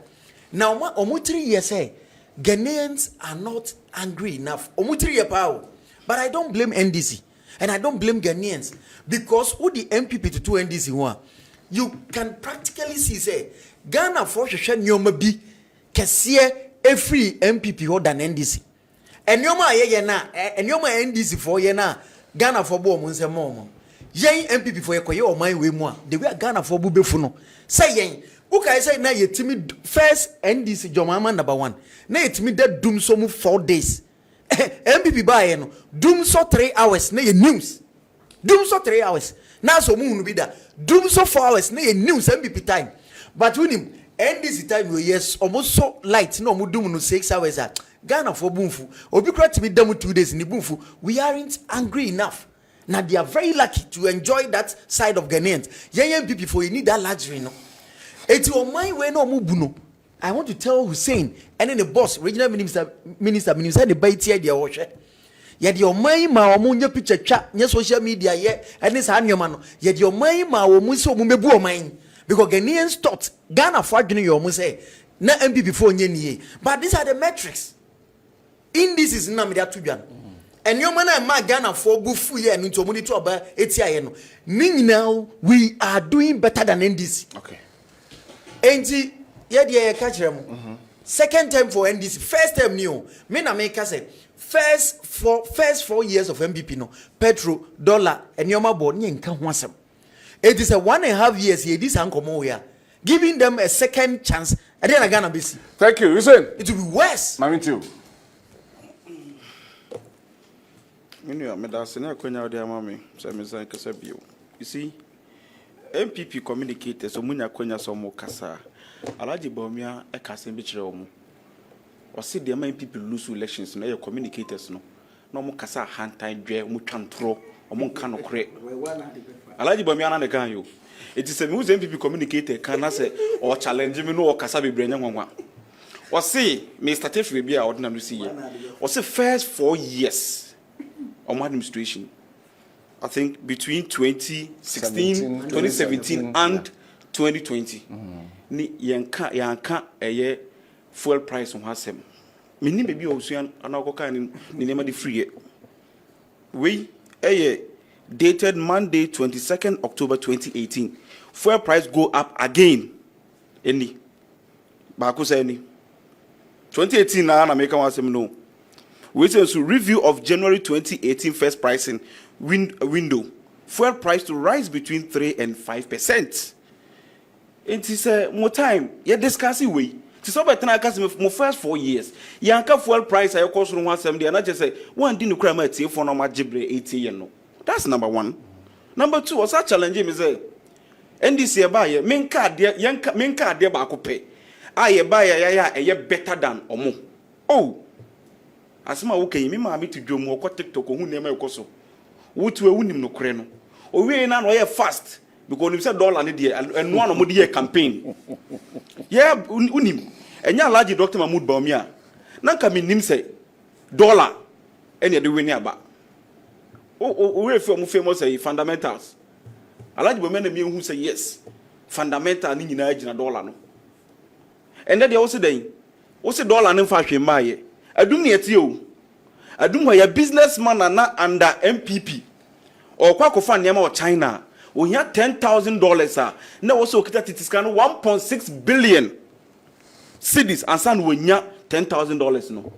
[SPEAKER 1] Now, omu 3 years say Ghanaians are not angry enough. Omu 3 year power. But I don't blame NDC. And I don't blame Ghanaians. Because who the MPP to 2 NDC one, you can practically see say Ghana for hwehwe nyoma bi kese every MPP ho than NDC. Enyoma ye na enyoma NDC for ye na Ghana for bo mo nsem mo. Yen MPP for ye koye o man we mu a the way Ghana for bu befu no. Say yen uka say na yetimi first NDC jomama number 1. Na yetimi de dum so mu 4 days. MPP ba ye no dum so 3 hours na ye news. Dum so 3 hours. Na so mu hunu bi da. Dum so 4 hours na ye news MPP time. But when him end this time we yes almost so light no mudum no 6 hours at Ghana for boomfu obi kra to be done 2 days in the boomfu we aren't angry enough. Now they are very lucky to enjoy that side of Ghanaians. Young people for you need that luxury no. It's your mind when no mubuno. I want to tell Hussein and then the boss regional minister the bite here they watch. Yet your mind ma omunye picture chat nya social media ye and this man yet your mind ma omuso mumebu mind. Because Ghanaians thought Ghana for you say na MP before nye. But these are the metrics. In this is na me that to Ghana. And your man ma Ghana for bufu ye no to money to aba etia ye no. Now we are doing better than NDC.
[SPEAKER 2] Okay.
[SPEAKER 1] Enti ye dey catch them. Second time for NDC, first time new. Me na make say first 4 years of MPP no petrol dollar and your board nye nka ho asem. It is a 1.5 years here. This uncommon we are giving them a second chance. And then Ghana busy.
[SPEAKER 2] Thank you. Listen.
[SPEAKER 1] It will be worse.
[SPEAKER 2] Mami too.
[SPEAKER 4] You see, MPP communicators, so munya kwenya so mo kasa. Alaji Bawumia e kasa mbichire omo. O see the MPP lose elections no your communicators no. No mo kasa hantan dwe mo twantro, omo nka no kore. Alaji Bawumia na de kan yo. It is a who's MPP communicator can say or challenge me no or kasa bebre nya nwanwa. O see me started for be a ordinary see. O see first 4 years of administration. I think between 2017 and 2020. Ni yanka fuel price on hasem. Mini baby osuan anakoka ni nema di free. We dated Monday 22nd October 2018. Fuel price go up again. Any. Baako say any. 2018 na make one say no. We say to review of January 2018 first pricing window. Fuel price to rise between 3 and 5%. It is more time. You discuss it way. It's over my first 4 years. Yanka fuel price I cost from 170 and I just say one didn't cry my tea for no jibre 80 no. That's number one. Number 2, was that challenge me say. NDC e buy men card de ba ko pe. Aye buy ya better than omo. Oh. Asema wo kan mi ma me to dwom ko TikTok hu nema ko so. Wo tu ewunim no kore no. O we na no ye fast because you say dollar ne de eno no mo de campaign. Yeah, unim. Enya Alhaji Dr. Mahmoud Bawumia. Na ka mi nim say dollar ene de we ni aba. O we fi o mo famous say fundamentals. Alhaji Bawumia na mi hu say yes. Fundamental ni nyina agina dollar no. Ende de wo se den. Wo se dollar ne fa hwe maaye. Adum ne eti o. Adum ho ya businessman na under MPP. Or kwa ko fa niam o China. O hia $10,000 a na wo so okita titiska no 1.6 billion cedis ansan wo nya $10,000 no.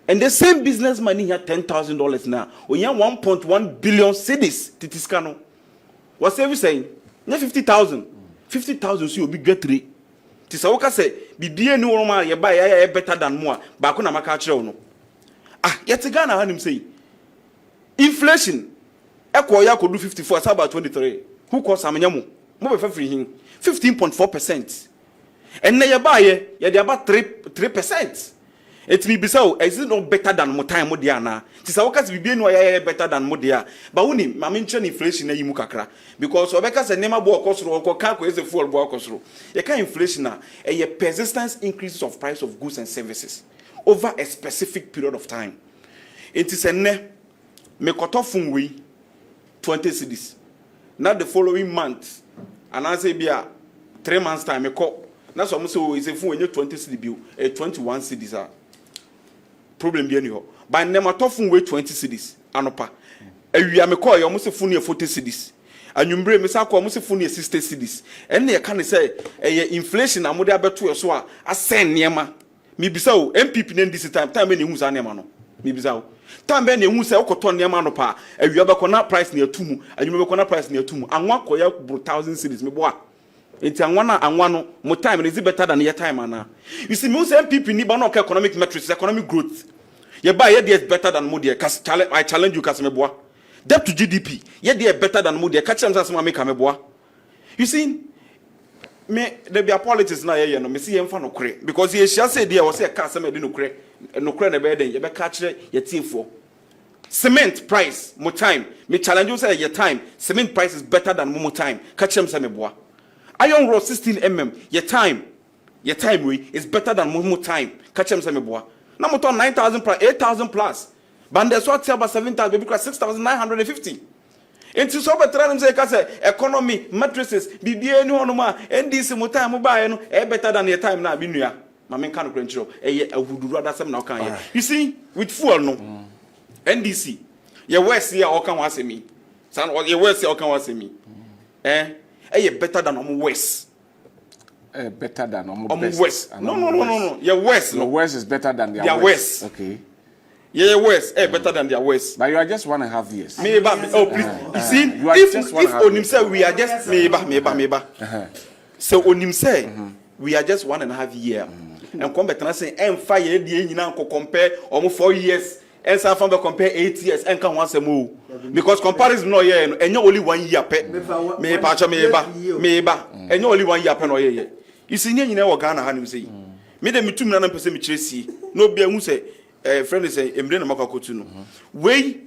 [SPEAKER 4] And the same businessman here $10,000 now. We have 1.1 billion cedis titiska no. What's every saying? Na 50,000. 50,000 so you be get 3. Tisa woka say bibie ni woroma ye ba ya better than more ba ko na maka kire wo no. Ah, yet Ghana hanim say inflation eko ya ko do 54 as about 23. Who cause amanya mo be free hin 15.4%. And na ye ba ye de about 3%. It me be so is it not better than mo time mo dia na. Tisa woka say bibie ni ya better than mo dia. Ba woni ma me nche inflation na yimu kakra because obeka say nema bo okosoro okoka ko ese fuel bo okosoro. You can inflation na a persistent increases of price of goods and services over a specific period of time. It is a ne me kotofun we 20 cedis. Now the following month and I say bia 3 months time me ko na so mo say is a fun we 20 cedi bill 21 cedis are problem bi ani ho by nema tofun we 20 cedis anopa awia me ko yo mo say fun e 40 cedis anwumbre me sa ko mo say fun e 60 cedis enne ye kan say inflation amode abeto so a asen nema me bisa o MPP na this time be ne hu sa nema no me bisa o time be ne hu say okoto nema no pa awia be ko na price na atumu anwumbre be ko na price na atumu anwa ko ya 1,000 cedis me boa enti anwa no mo time is better than your time ana. You see me say MPP ni ba no economic metrics economic growth ye ba ye dey better than mo dey I challenge you cause me boa debt to GDP ye dey better than mo dey catch am say make am boa. You see me there be politics na ye no me see ye mfa no kore because ye shia say dey was say ka say me dey no kore na be dey ye be catch ye tiefo cement price mo time me challenge you say your time cement price is better than mo time catch am say me boa. Iron rod 16mm your time we is better than mo time catch am say me boa. Na mo ton 9,000 plus 8,000 plus but there's what about 7,000 baby 6,950. Enti so better than say ka say economy matrices bibie ni hono ma ndc mo time mo buy no better than your time na bi nua ma men kan krenchiro ahuduru adasem na okan ye. You see with fuel no ndc ye west here okan wasemi san ye west here okan wasemi better than west.
[SPEAKER 2] Better than
[SPEAKER 4] west. No. Your west.
[SPEAKER 2] No, west is better than their
[SPEAKER 4] west.
[SPEAKER 2] Okay.
[SPEAKER 4] Yeah, west. Better than their west.
[SPEAKER 2] But you are just 1.5 years.
[SPEAKER 4] Please. You see, if on himself we are just meba. So on himself we are just 1.5 years. And come back and say, and 5 years, you know, compare almost 4 years. And some from compare 8 years and can once a move because comparison no year and you only 1 year pet me patcha meba and you only 1 year pen or year. You see, you know what Ghana had him say. Me them 2 million person me chase no be who say friend is say embre na makakotu no we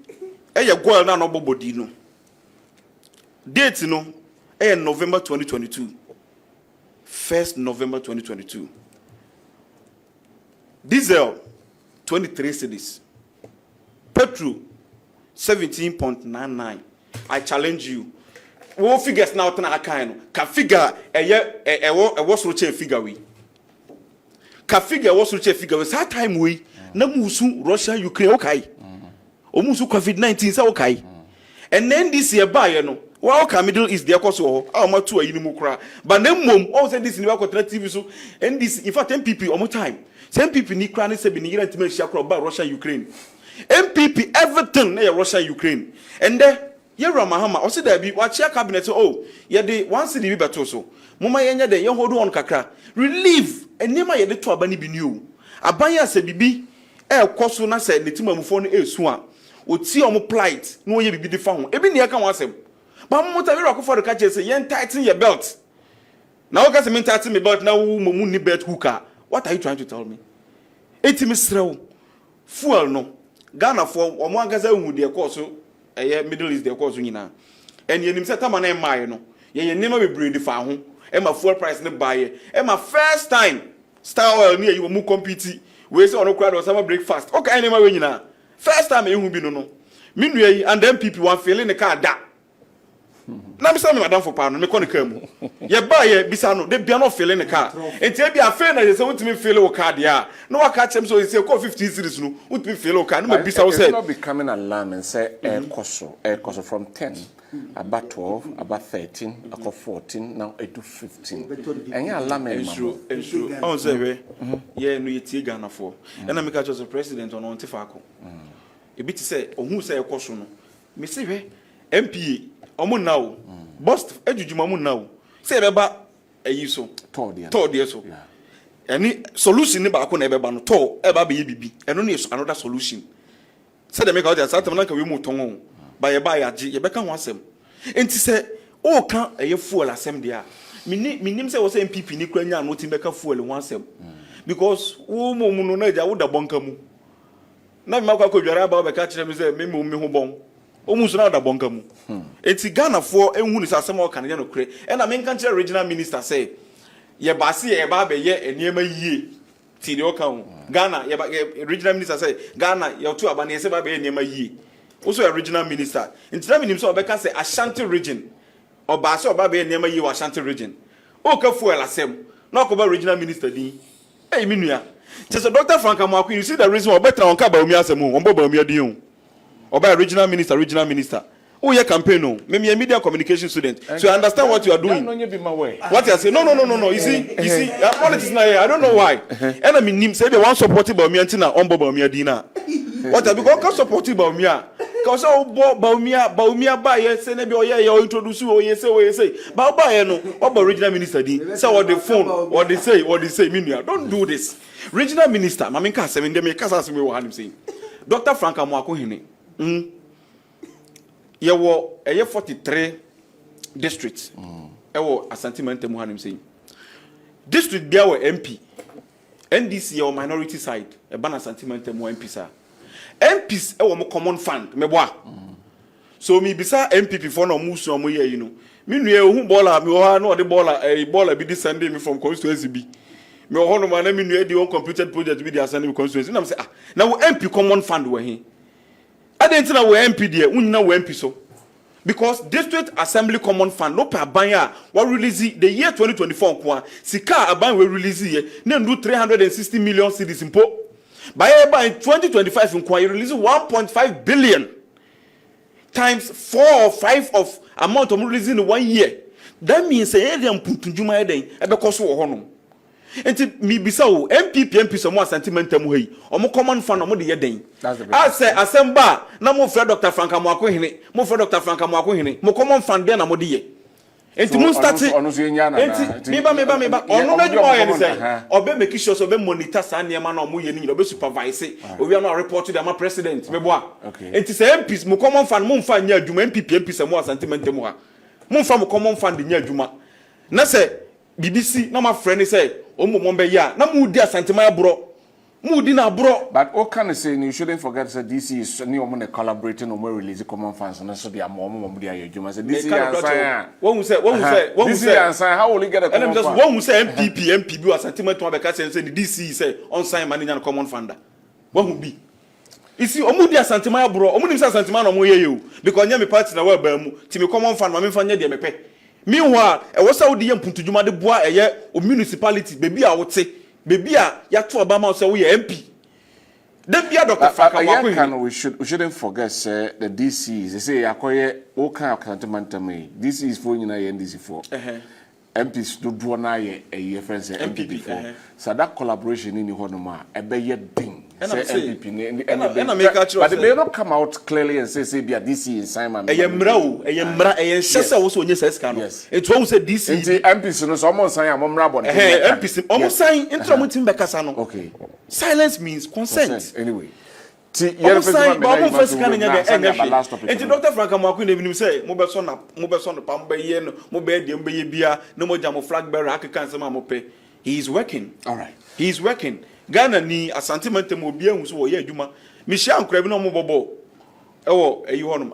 [SPEAKER 4] go na no bobodi no date no November 2022 1st November 2022 diesel 23 cedis. Petrol 17.99. I challenge you. What figures now tana kind ka figure was roche figure we. Ka figure was roche figure we that time we na musu Russia Ukraine okay. O musu COVID-19 say okay. And then this year buy no. Wa ka Middle East there cause o ma tu ayi mu kra. But na mom all say this ni wa ko TV so and this in fact MPP o mo time. Some people ni kra ni say be ni rent me shakro ba Russia Ukraine. MPP everything na Russia Ukraine and there Yera Mahama o say there be wa chia cabinet ye dey one city be beto so mama ye nya dey ye hold on kakra relief enema ye dey to abani bi ni o aban ya se bibi koso na say netimamufo no esu a oti omo plight no ye bibi de fa ho ebi ne aka ho asem ba mo ta we akofo de ka che say yen tighten your belt now okay say me tighten me belt now mo ni belt hooker what are you trying to tell me eti me srew fuel no Ghana for omo agaza hu de course Middle East de course nyina and yenim say tama na mai no ye nema be breed fa ho e ma fuel price ne buy e ma first time Star Oil near you mu compete we say ono crowd or some breakfast okay nema we nyina first time e hu bi no me nua yi and then people wan feeling the car da na me say me madam for pa no me kon ka mu ye buy ye bisa no de bia no feeling the car enti e bia fe na ye say wotimi feel o car dia no wa catch him so you say call 50 series no wotimi feel o car no me bisa wo say
[SPEAKER 2] not becoming alarm and say air cost from 10 about 12 about 13 about 14 now it to 15 and you alarm me
[SPEAKER 4] true on say we yeah no ye tie Ghana for and na me catch the president on Ontifako e bi ti say ohun say ekoso no me say we MPA omo now bust ejujuma mu now say be ba ayi so
[SPEAKER 2] tord
[SPEAKER 4] there so any solution ne ba ko na be ba no to e ba be ye bibi eno na another solution say dem make out that time na ka we mu ton ba ye ba ya je ye be ka ho asem enti say o kan eye fuel asem dia minim say wo say MPP ni kura nya no ti be ka fuel ho asem because wo mo mu no na ja wo da bonka mu na me makwa ko dwara ba be ka kire me say me mu me ho bon omuso na da bonka mu enti Ghana for ehunu sa asem o kan ye no kure e na me nkan kire regional minister say ye ba se ye ba be ye eniema yie ti de o kan Ghana ye regional minister say Ghana ye to aba na ye se ba be eniema yie also a regional minister enti na minim so obeka say Ashanti region oba se oba be eniema yie wa Ashanti region o ka fuel asem na ko ba regional minister din eh minua just Dr. Frank Amaku you see the reason why better on ka ba omi asem o bo ba omi adin o ba regional minister oh yeah campaign no me media communication student so I understand what you are doing what you are saying no you see politics na here I don't know why and I mean say they want support ba omi antina on bo ba omi adina what because can support ba omi a cause o bo ba omi ba ye say na be o ye introduce o ye say ba ye no o ba regional minister din say what the phone what they say minua don't do this regional minister mama nka say me dem ka say me wo hanim say Dr. Frank Amaku hene ye wo 43 districts wo Asante Media mu hanim say district bia wo MP NDC your minority side e ban Asante Media mu MP sa MPs e wo mo common fund me boa so mi bisa MPP for no mu so mo ye yi no me nua ohun baller me wo ha no de baller bi this Sunday me from constituency bi me wo no ma na me nua di on completed project bi di Asante constituency na me say na wo MP common fund wo he adenti na wo MP de unna wo MP so because district assembly common fund no per ban ya we release the year 2024 kwa sika aban we release ye na ndu 360 million cedis impo by 2025 kwa release 1.5 billion times 4 or 5 of amount of releasing in 1 year that means say area mpuntunjuma eden ebe koso wo honom enti mi bisa wo MPP so mo Asante Media mu hei omo common fund omo de ye den ase asemba na mo frɛ Dr. Frank Amaku hene mo frɛ Dr. Frank Amaku hene mo common fund de na mo de ye enti mo start enti me ba ono na dwuma ye ne say obe make sure so be monitor sa ne ma na omo ye ni obe supervise owi na report to the president me boa enti say MPs mo common fund mo mfa nya adwuma MPP so mo Asante Media mu ha mo mfa mo common fund nya adwuma na say BBC na ma friend say omo be ya na mu di Asante Media bro mu di na bro
[SPEAKER 2] but what can I say you shouldn't forget that DC is new omo collaborating on release common funds na so dia omo di ayedwuma say DC answer
[SPEAKER 4] won say
[SPEAKER 2] answer how will you get a common fund
[SPEAKER 4] and just won say MPP bi Asante Media be ka say the DC say on sign money na common fund won bi isi omo di Asante Media bro omo nim say Asante Media no mo ye because nya me party na wa ba mu ti me common fund ma me fa nya de me pe meanwhile e was how the mpuntujuma de boa eye o municipality baby a wote baby a ya to obama say we MP then be Dr. Frank Amaku
[SPEAKER 2] we shouldn't forget the DCs they say akoye o kan Asante Media this is for nyina NDC for MPs do do na ye friends MPP for so that collaboration in honoma e be ye ding say MPP but they don't come out clearly and say be a DC in Simon
[SPEAKER 4] mra shese wo so onye seska no it won say DC
[SPEAKER 2] MPs no so omon sign amomra bon
[SPEAKER 4] MPs omon sign intro mutim bekasa no
[SPEAKER 2] okay
[SPEAKER 4] silence means consent
[SPEAKER 2] anyway
[SPEAKER 4] Almost saying, but I'm first can and Dr. Frank Amaku even say, Mobeson, Pambe, Mobe, Dembe, Bia, no more jam flag bearer, African Samamope. He is working.
[SPEAKER 2] All right.
[SPEAKER 4] He is working. Ghana ni Asante Media who so ye Juma. Michelle Crebino Mobobo. Oh, you want him.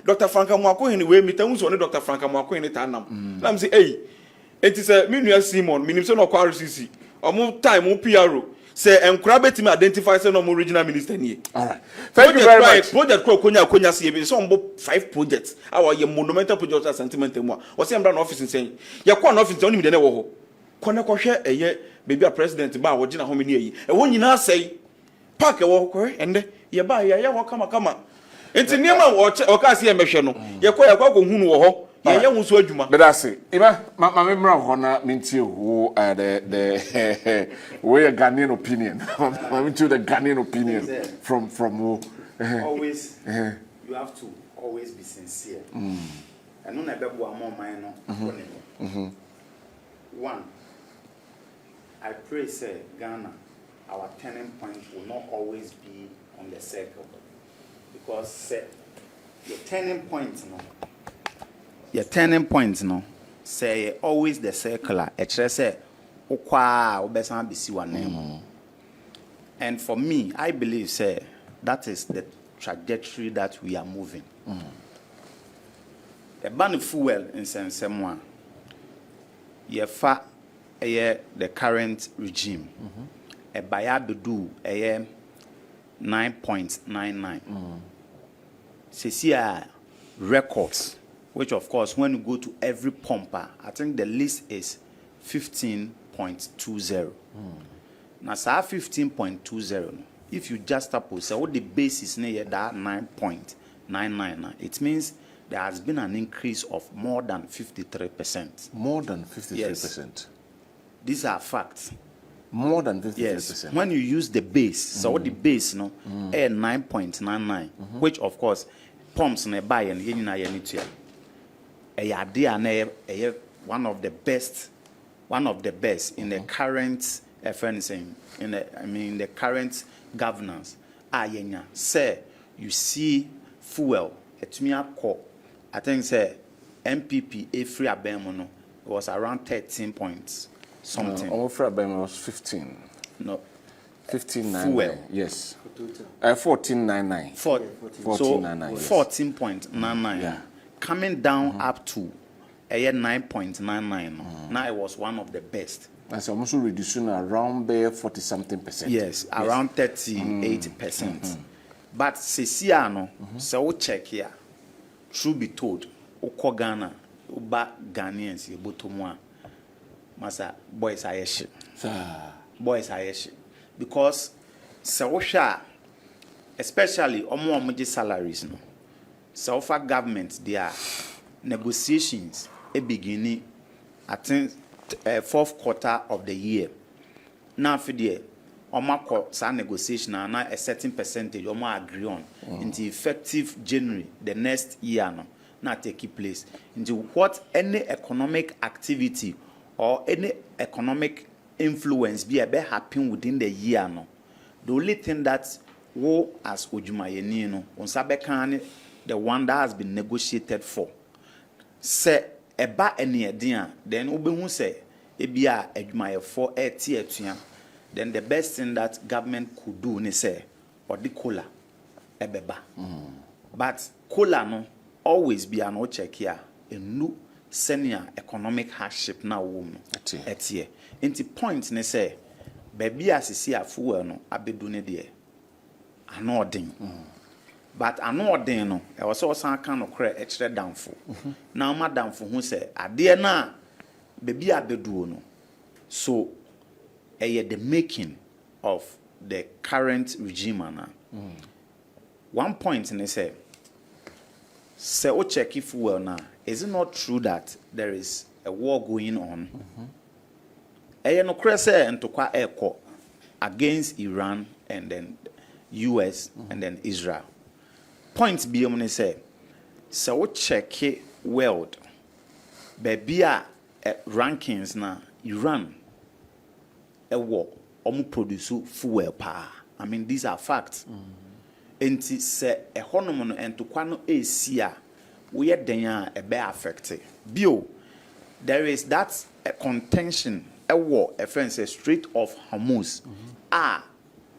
[SPEAKER 4] Dr. Frank Amaku in the way, me tell you, Dr. Frank Amaku in the Tanam. Let me say, hey, it is a Minuel Simon, Minimson of Quarcy, or more time, more PRO. Say encourage me identify say no original minister ni.
[SPEAKER 2] All right. Thank you very much.
[SPEAKER 4] Project Konya see so 5 projects. Our monumental project sentiment mo. O say mbra na office saying. Ye kwa na office oni me de wo ho. Kone ko hwe eye baby a president ba wo gina ho me ni yi. E wo nyina say park e wo ko ende ye ba ye wo kama. Enti niam o ka se ye mehwe no. Ye kwa ko hunu wo ho. Yeah, we so adwuma.
[SPEAKER 2] But I say, Ima, my memory of na minti who the way a Ghanaian opinion. I mean to the Ghanaian opinion from who.
[SPEAKER 3] Always, you have to always be sincere. And no never go more minor. One, I pray say Ghana, our turning point will not always be on the circle, because say your turning point no. Your turning point no say always the circular. Actually say okwa obesan bisi wa name. And for me, I believe say that is the trajectory that we are moving. The ban fuel in sensemwa. Ye fa the current regime. A bayabedu 9.99. See records. Which, of course, when you go to every pumper, I think the list is 15.20. Now, say 15.20. If you just suppose, so the base is near that 9.99. It means there has been an increase of more than 53%.
[SPEAKER 2] More than 53%.
[SPEAKER 3] Yes. These are facts.
[SPEAKER 2] More than 53%.
[SPEAKER 3] Yes. When you use the base, so the base, 9.99, which, of course, pumps nearby and yen one of the best in the current the current governance. Say you see fuel I think say MPP free abemono was around 13 points something.
[SPEAKER 2] Free abemono was 15.
[SPEAKER 3] No.
[SPEAKER 2] 15.99.
[SPEAKER 3] Fuel.
[SPEAKER 2] Yes. 14.99.
[SPEAKER 3] 14.99. So 14.99.
[SPEAKER 2] Yeah.
[SPEAKER 3] Coming down up to 9.99. Now it was one of the best.
[SPEAKER 2] That's almost reducing around 40-something%.
[SPEAKER 3] Yes, around 38%. But Sisiano, so check here. True be told, Oko Ghana, Uba Ghanaians, Botomwa, Masa boys are shit. Boys are shit. Because Sawosha, especially Omo salaries, no. So far government, their negotiations beginning at fourth quarter of the year. Now for the negotiation and a certain percentage agree on into effective January the next year now take place into what any economic activity or any economic influence be happen within the year no. The only thing that wo as Ojumayeni no on the one that has been negotiated for. Say eba any idea, then obehu say ebia adwumaye for etia. Then the best thing that government could do ni say or the cola ebeba. But cola no always be an check here a new senior economic hardship now woman etie. Inti point ni say baby asisi afuwa no abedu ne de anodin. But I know no, I was also kind of credit extra downfall. Now, madam for who say, I dear na baby abedu no. So, the making of the current regime na. One point in say o check if well now. Is it not true that there is a war going on? No crese and to kwa echo against Iran and then US and then Israel. Point be on say, so check world. Baby rankings na Iran a war produce fuel power. I mean these are facts. enti se ehonom no entokwa no esi a we den a ebe affect bio there is that contention ewo a friend say Strait of Hormuz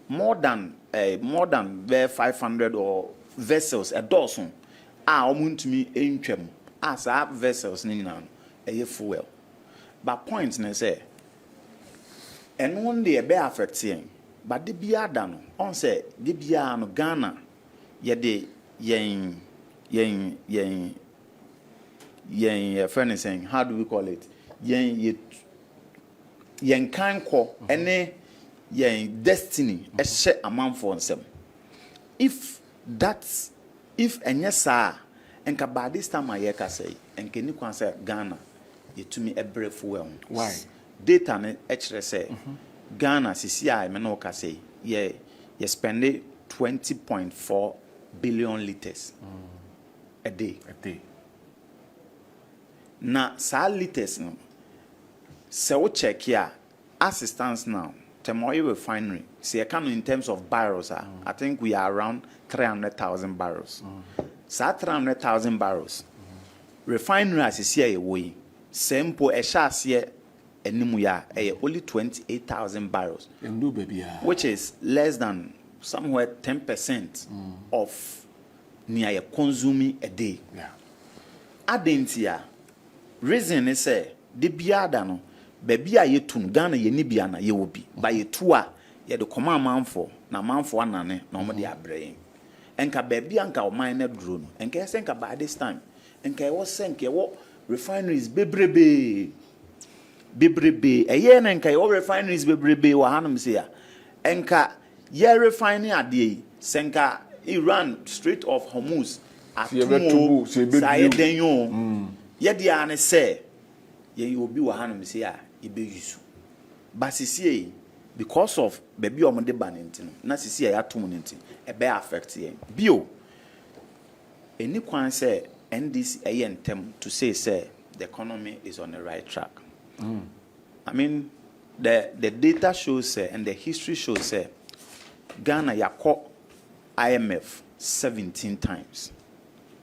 [SPEAKER 3] more than 500 or vessels a dozen omuntumi entwam as vessels ni nyina no fuel but point na say and one day ebe affecting but the biada no on say the biada no Ghana ye de yen friend saying how do we call it yen kanko ene yen destiny e hye amanfo nsem if enye saa enka by this time aye ka say enka ni kwan say Ghana yetumi ebre fuel
[SPEAKER 2] why
[SPEAKER 3] data ne ekere say Ghana sisi a me no ka say ye spend 20.4 billion liters a day na sa liters no se wo check here assistance now Temoy refinery see I can in terms of barrels I think we are around 300,000 barrels sa 300,000 barrels refinery as here we sempo e shase enimu ya only 28,000 barrels which is less than somewhere 10% of near consuming a day adentia reason is say the biada no baby a yetun Ghana ye ni bia na ye wo bi ba yetu a ye de koma manfo na manfo anane na omo de abrɛ enka baby anka o man na duro no enka yɛ enka by this time enka wo senka wo refineries bebrebe eye na enka wo refineries bebrebe wa hanum se ya enka ye refinery ade senka Iran Strait of Hormuz atumo say den yo ye dia ane say ye obi wa hanum se ya ibe yusu basisi because of baby omode banenti na sisi ya atum nenti e be affect ye bio eni kwan say NDC ayentem to say the economy is on the right track. I mean the data shows and the history shows Ghana yako IMF 17 times,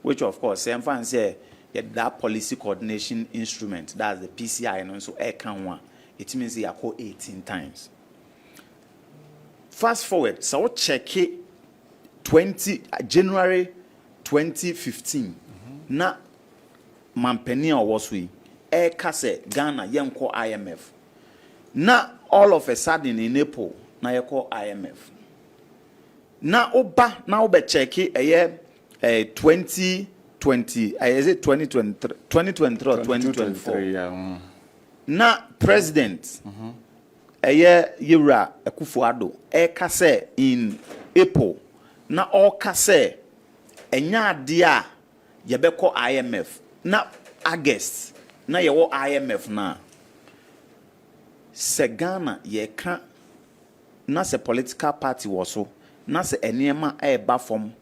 [SPEAKER 3] which of course everyone say that policy coordination instrument, that's the PCI, and so it means yako 18 times. Fast forward, so check it January 2015. Na mampeni was we kase Ghana yenko IMF. Na all of a sudden in April na yeko IMF. Na oba na obe check it 2020 is it 2023 or 2024. Na president Yura Akufo-Addo kase in April na all kase enya dia yebeko IMF na August na yewo IMF na se Ghana ye ka na se political party woso na se enema eba from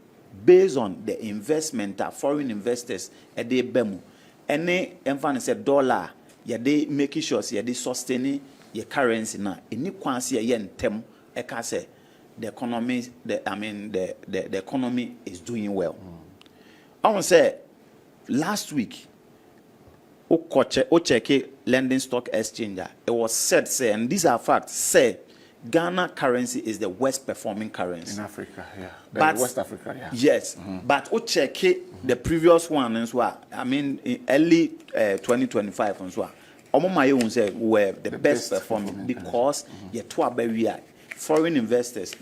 [SPEAKER 3] based on the investment foreign investors e dey bemu ene emfa se dollar ye dey making sure ye dey sustaining ye currency na eni kwanse ye ntem e ka se the economy the economy is doing well. I want to say last week check London Stock Exchange, it was said say, and these are facts, say Ghana currency is the worst performing currency
[SPEAKER 2] in Africa,
[SPEAKER 3] but
[SPEAKER 2] West Africa,
[SPEAKER 3] yes, but check the previous one as well. I mean in early 2025 as well. Omo say were the best performing because ye to aberia foreign investors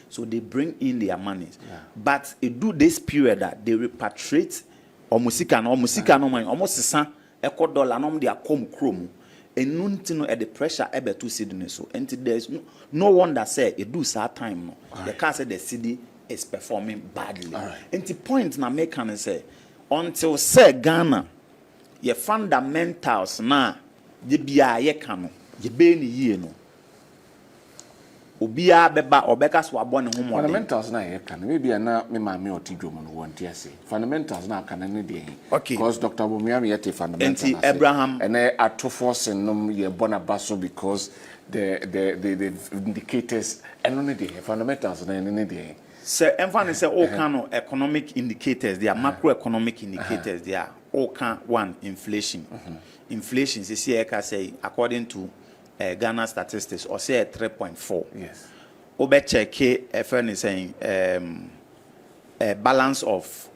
[SPEAKER 3] so they bring in their money, but it do this period that they repatriate almost $1 dollar no they come chrome and nothing at the pressure ever to see so and there's no one that say it do that time no the car say the city is performing badly and the point na make can say until say Ghana your fundamentals na ye bia ye kano ye be ni yie no obia beba obeka so abɔ ne ho mɔden
[SPEAKER 2] fundamentals na ye kan maybe na me ma me otidwo no won tie say fundamentals na kan ne de because Dr. Bomiam yete fundamentals
[SPEAKER 3] enti Abraham
[SPEAKER 2] and atofo sennom ye bona baso because the indicators and only the fundamentals na ne de
[SPEAKER 3] So emphasis say all kind of economic indicators, they are macroeconomic indicators, they are all kind one inflation. Inflation is say according to Ghana statistics or say 3.4.
[SPEAKER 2] Yes.
[SPEAKER 3] Obe check a saying balance of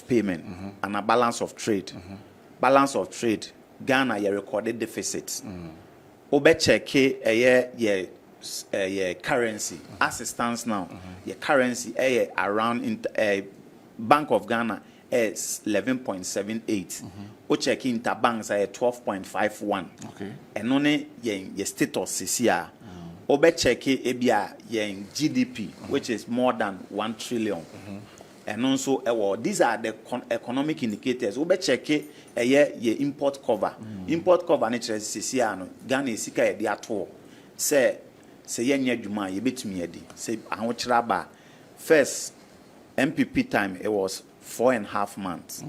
[SPEAKER 3] payment and a balance of trade. Balance of trade, Ghana you recorded deficits. Obe check a currency as it stands now. Your currency around Bank of Ghana is 11.78. O check interbanks are 12.51.
[SPEAKER 2] Okay.
[SPEAKER 3] And only your status is here. Obe check ebia yen GDP, which is more than 1 trillion. And also, these are the economic indicators. Obe check your import cover. Import cover nature is here. Ghana is sika e dia to. Say yenye juma ye betumi edi. Say ahochiraba. First MPP time it was 4.5 months.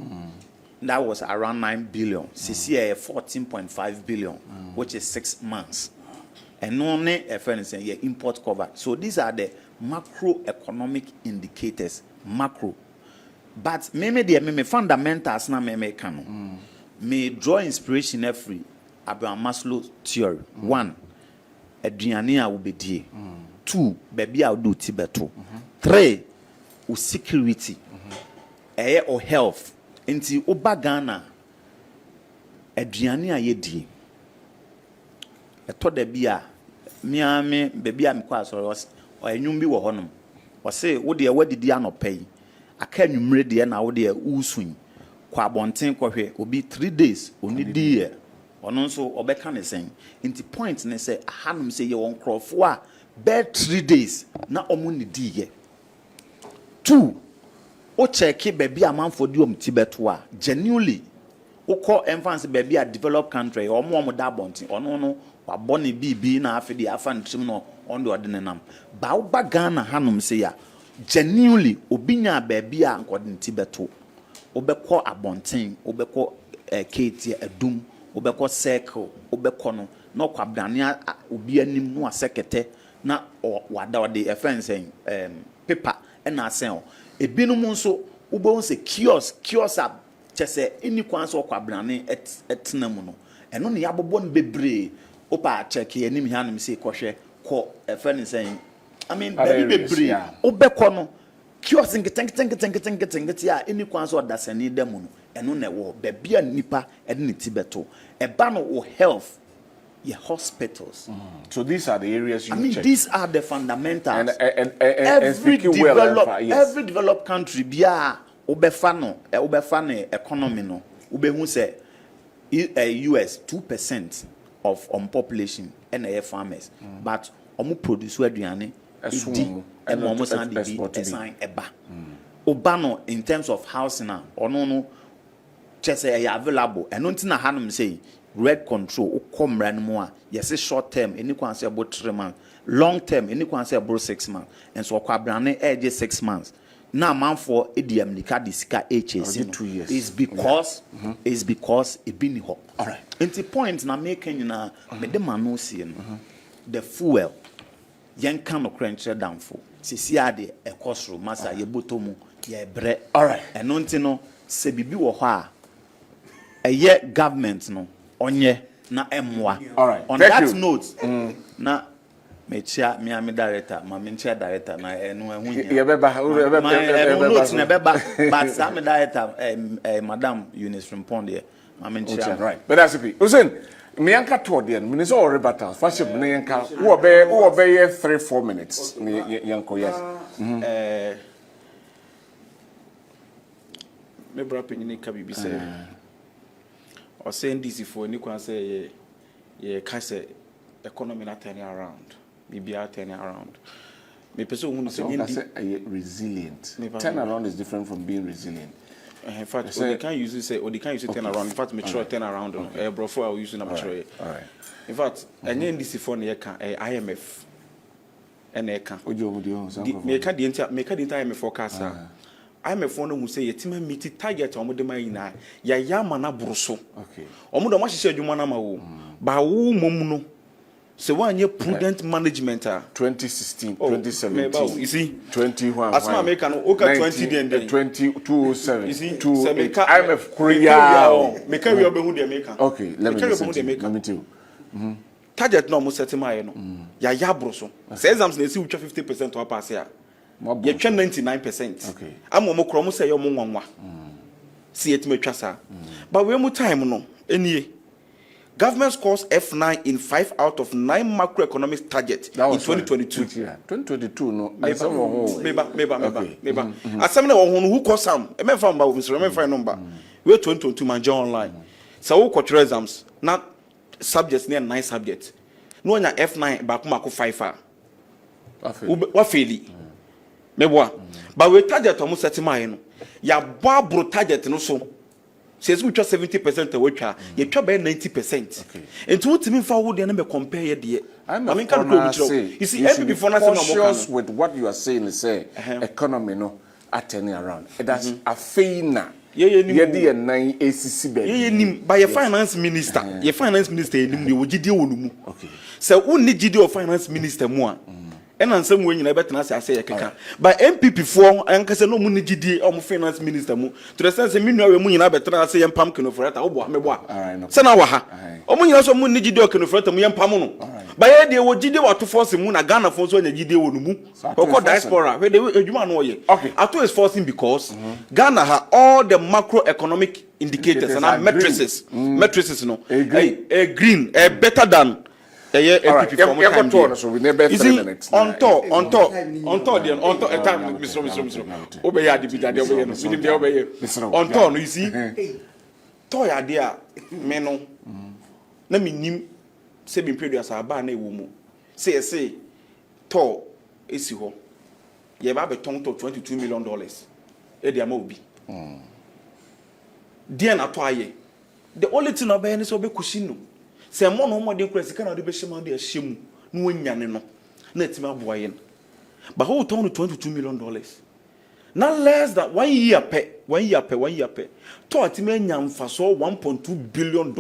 [SPEAKER 3] That was around 9 billion. CCA 14.5 billion, which is 6 months. And only a friend saying yeah, import cover. So these are the macroeconomic indicators. Macro. But me fundamentals na me can. Me draw inspiration every Abraham Maslow theory. 1. Aduane a wobedie. 2. Baby a do tibeto. 3. Security. Or health. Nti oba Ghana aduane a yedie. Eto da bia miame baby am kwa so o enwum bi wo honom. O se wo de wadidi anopai. Aka nwumre de na wo de usun. Kwa bonten kwohwe obi 3 days onidi ye. Ono nso obeka ne sen. Nti point ne se ahanum se ye won krofo a be 3 days na omunidi ye. 2. O check baby amanfo di omtibeto a genuinely o call emphasis baby a developed country or mo da bontin ono no wa bone bibi na afede afa ntrim no on the ordinanam ba wo ba Ghana hanum se ya genuinely obinya baby a nkodin tibeto obekọ abontin obekọ kete adum obekọ circle obekọ no na kwabdane obi anim no asekete na wada wade offense paper na asen ebinum nso ubon se kiosk ab chese eni kwan so kwabrane etena mu no eno ne yabobo no bebre opa check enim hanim se kohwe ko efeni sen I mean baby bebre obekọ no kiosk ngetengetengetengetengetengetengetengetengetengetengetengetengetengetengetengetengetengetengetengeeni kwan so dasani dem no eno ne wo baby nipa ede ne tibeto eba no wo health wo health your hospitals.
[SPEAKER 2] So these are the areas you check.
[SPEAKER 3] These are the fundamentals.
[SPEAKER 2] And
[SPEAKER 3] every
[SPEAKER 2] yes.
[SPEAKER 3] developed country bia obefano economy no ubehu say US 2% of population and farmers but omu produce aduane edi and omu san di esan eba obano in terms of housing na ono no chese available and ntina hanum say red control ukomra no a yes short term any kwan say about 3 months long term any kwan say about 6 months and so kwabrane age 6 months now man for edm lika disika HS
[SPEAKER 2] 2 years
[SPEAKER 3] is because is because e bini ho
[SPEAKER 2] all right
[SPEAKER 3] and the point na making na me de manu see no the fuel yen kan no crunch down for sisi ade e kosro masa ye botomu ye bre
[SPEAKER 2] all right
[SPEAKER 3] and no se bibi wo ho a eye government no onye na emwa.
[SPEAKER 2] All right.
[SPEAKER 3] On
[SPEAKER 2] Thank
[SPEAKER 3] that
[SPEAKER 2] you.
[SPEAKER 3] note, na mechia mi director, ma menchia director na enu ehun ya.
[SPEAKER 2] Note
[SPEAKER 3] na beba, but some director Madam Eunice Reponse there. Ma menchia.
[SPEAKER 2] Right. But that's it. Listen, me anka toward the end. Me so already battle. Fashion me anka. Who obey 3-4 minutes. Me yanko yes.
[SPEAKER 4] Me bra penini ka bibi say. Or saying this for any can say ye kase economy not turning around. Maybe are turning around. Me person who say
[SPEAKER 2] resilient. Turn around is different from being resilient.
[SPEAKER 4] In fact, they can't use it say or they can't use it turn around. In fact, mature turn around. Bro, for I will use it mature.
[SPEAKER 2] All right.
[SPEAKER 4] In fact, and then this for ne can IMF and they can. Me can the entire IMF forecast. I'm a phone who say yetima miti target omo de mayina ya mana bruso
[SPEAKER 2] okay
[SPEAKER 4] omo do ma hye adwuma na ma wo ba wo mom no So one year prudent management
[SPEAKER 2] 2016,
[SPEAKER 4] oh,
[SPEAKER 2] 2017.
[SPEAKER 4] You see,
[SPEAKER 2] 21.
[SPEAKER 4] as my American, okay, 20 then
[SPEAKER 2] 2207.
[SPEAKER 4] You see,
[SPEAKER 2] 28. IMF Korea.
[SPEAKER 4] Make a real behu the American.
[SPEAKER 2] Okay, let me tell you.
[SPEAKER 4] Target no mo set my no. Ya broso. Say exams na see we 50% to pass here. You 99%.
[SPEAKER 2] Okay.
[SPEAKER 4] I'm mo kro mo say yo mo nwanwa. See it me twa sa. But we mu time no enie. Government scores F9 in 5 out of 9 macroeconomic targets in 2022.
[SPEAKER 2] 2022 no.
[SPEAKER 4] Meba. Asamna who call some. E me fan ba we so me fan number. We 2022 man online. So we cultural exams. Now subjects near 9 subjects. No nya F9 ba kuma ko 5 a. Wa faili. Meboa. But we target omo set my no. Ya bro target no so. Says we try 70% we try. You try by 90%. Okay. And what me for would you compare here dear?
[SPEAKER 2] I mean can go you see every before cautious with what you are saying is say economy no at turning around. That's a faina. Yeah, nine ACC bed. Yeah,
[SPEAKER 4] by your finance minister. Your finance minister you would GD. Okay. So only GD or finance minister more. And on some way you never can say by MPP for and can say no money GD or finance minister to the sense me no we na better say pumpkin for that obo meboa say na wa ha omo so money GD o can for that mu pam no by here dey wo GD what to force mu na Ghana for so nya GD wo no mu okọ diaspora we dey adwuma no ye ato is forcing because Ghana ha all the macroeconomic indicators and matrices no green better than MPP from time.
[SPEAKER 2] So we never
[SPEAKER 4] on time Mr. Obey ya dibida de obey no we dey obey on top no you see to ya there me no na me nim se bi produce aba na ewo mu say to esi ho ye ba beton to $22 million e dey ama obi dia na to aye the only thing obey ni so be kushino say mo no mo de kwesi kana de be shema de ahyemu no wanyane no na etima aboaye no but who turn $22 million not less than 1 year pay to atima nya mfaso $1.2 billion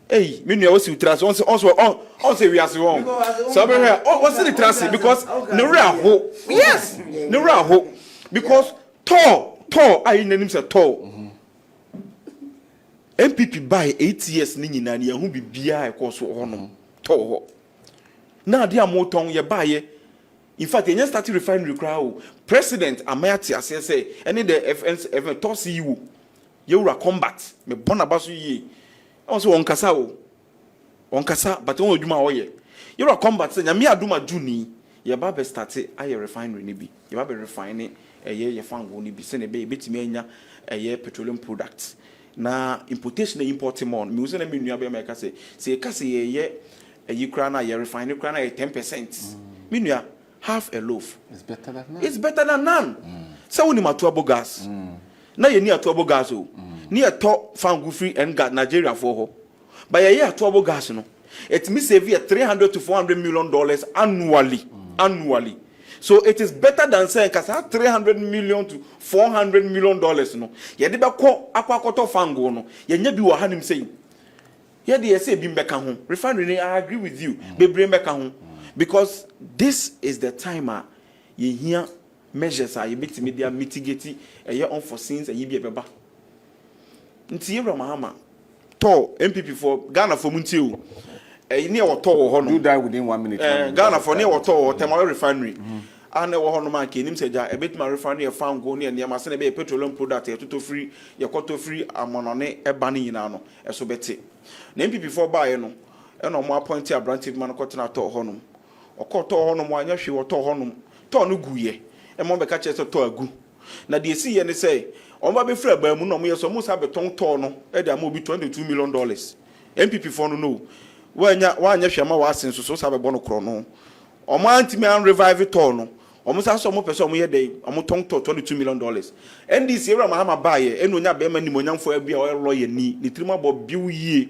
[SPEAKER 4] hey me no wasi utrase on say we as won so be here what's the trase because no re aho yes no re aho because to ayi nanim say to MPP by 8 years ni nyina na hu bibia ekoso honom to ho na dia moton ye baye in fact any start refinery crowd president amayati ase say any the FN to CEO ye wura combat me bona baso yi also won kasa but won adwuma wo ye wura combat say nyame aduma juni ye ba be start aye refinery ni bi ye ba be refine ye fango ni bi se ne be betimi anya petroleum products na importation and importing more me use na me nua be make say ka say ye kra na ye refine kra na 10% me nua half a loaf it's better than none so we ni matuabo gas na ye ni atuabo gas o ni e to fangu free and gas Nigeria for ho but ye atuabo gas no it me save $300 to $400 million annually. So it is better than saying kasa $300 million to $400 million no. Ye de be ko akwakoto fango no. Ye nya bi wo hanim say. Ye de say bi mbeka ho. Refinery I agree with you. Be bring mbeka ho. Because this is the time ye hear measures ye mitigate ye unforeseen ye bi beba. Nti Mahama to MPP for Ghana for munti o. Near what do
[SPEAKER 2] die within 1 minute.
[SPEAKER 4] Ghana for near what Temare refinery. And there were no man came him said a bit my refinery found go near Yamasene be petroleum product to free, your quarter free amonone a banning in ano, a so betty. Name before buy no, and on more point a branch of Manacotana to honum. Or caught to honum one yashi or to honum, to no guye, and one catches a to a goo. Now do you see and they say, on my be free by Muno, so must have a tongue torno, and there will be $22 million. MPP for no. When ya shama was since so have a bono chrono. O man to me and revive it all. Almost as some person we day, almost $22 million. And this year, Mahama buy and when ya be many money for a be or lawyer ni, the trim about bill ye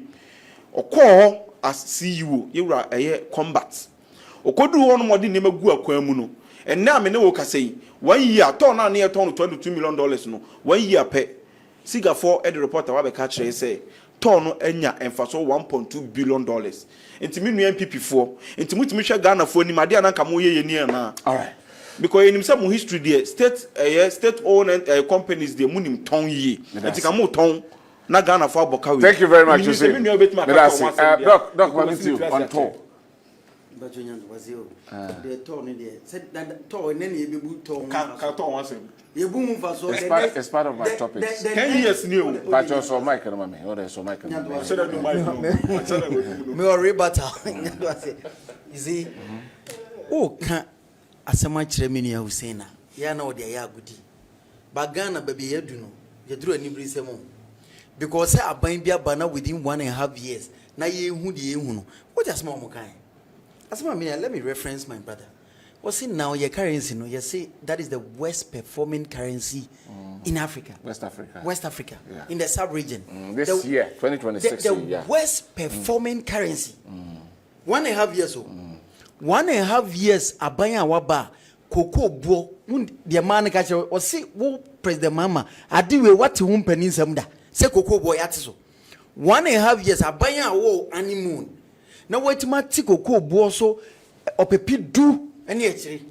[SPEAKER 4] or call as CEO, you are a combat. Or could do one more than name a good aquamuno. And now, me no can say 1 year, turn on near $22 million. No 1 year pay. Siga for Eddie reporter, I catch say. turn enya emfaso $1.2 billion. Enti me nu MPP for. Enti mutimi hwe Ghana for ni made ananka mo ye ni na.
[SPEAKER 2] All right.
[SPEAKER 4] Because in some history there state owned companies they munim ton yi. Enti ka mo ton na Ghana for aboka we.
[SPEAKER 2] Thank you very much, Jose. Doc, what you on tour?
[SPEAKER 1] But you was you. The tour in there. Said that tour and then you be tour.
[SPEAKER 4] Can tour once.
[SPEAKER 1] You boom for so.
[SPEAKER 2] It's part of my topics.
[SPEAKER 4] 10 years new.
[SPEAKER 2] But you saw Mike and mommy. Or so Mike and mommy.
[SPEAKER 4] So that do my.
[SPEAKER 1] Me worry battle. You see. Oh, can asema kire me ni Hussein. Ya na ode ya agudi. Ba Ghana baby you do no. You drew any brisemo. Because say aban bia bana within 1.5 years. Na ye hu de ye hu no. What just more kan? Asema me let me reference my brother. What's it now your currency no? You say that is the worst performing currency in Africa.
[SPEAKER 2] West Africa.
[SPEAKER 1] West Africa.
[SPEAKER 2] Yeah.
[SPEAKER 1] In the sub-region.
[SPEAKER 2] This year 2026
[SPEAKER 1] the worst performing currency. 1.5 years old. 1.5 years abaya waba koko bo the man catch or see wo President Mahama adiwe what won peninsam da say koko bo yate so 1.5 years abaya wo honeymoon na wetima ti koko bo so opepi du ene akiri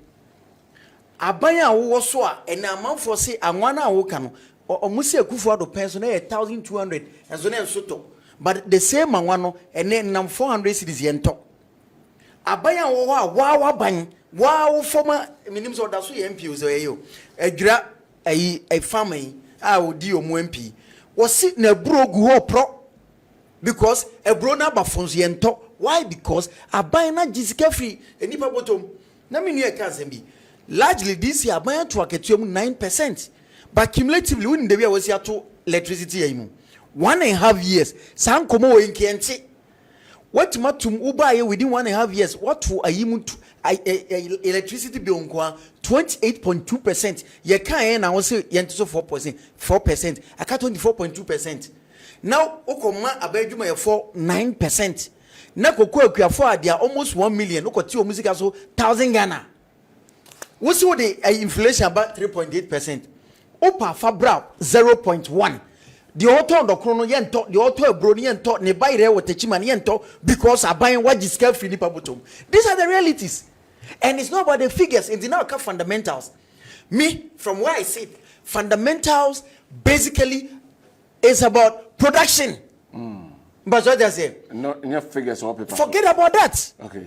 [SPEAKER 1] abaya wo so a ene amanfo say anwana wo ka no omusi akufu ado pen so na 1200 enso na ensoto but the same anwano ene nam 400 cities yento abaya wo a wa ban wa former minim so da so MP so yeyo adwira ayi family a odi omu MP wo si na brogu ho pro because ebro na ba fonso yento. Why? Because aban na jisika free enipa bottom na me nu e ka bi largely this year aban to aketuam 9%, but cumulatively when the way was here to electricity yimu 1.5 years san komo wo nkiente what matum uba within 1.5 years what to ayimu to electricity bill nko 28.2%. ye kan na wo say yento so 4%, aka 24.2%. now okoma abadwuma ye for 9%. na koko akuafo a dia almost 1 million okoti o music so 1000 Ghana wo see the inflation about 3.8%. opa fabra 0.1. the auto ndokro no yento the auto ebro no yento ne bayre wotechima ne yento because aban wajiska free nipa bottom. These are the realities and it's not about the figures, it's now about fundamentals. Me from where I sit, fundamentals basically is about production. But what I say,
[SPEAKER 2] no, in your figures or paper.
[SPEAKER 1] Forget about that.
[SPEAKER 2] Okay.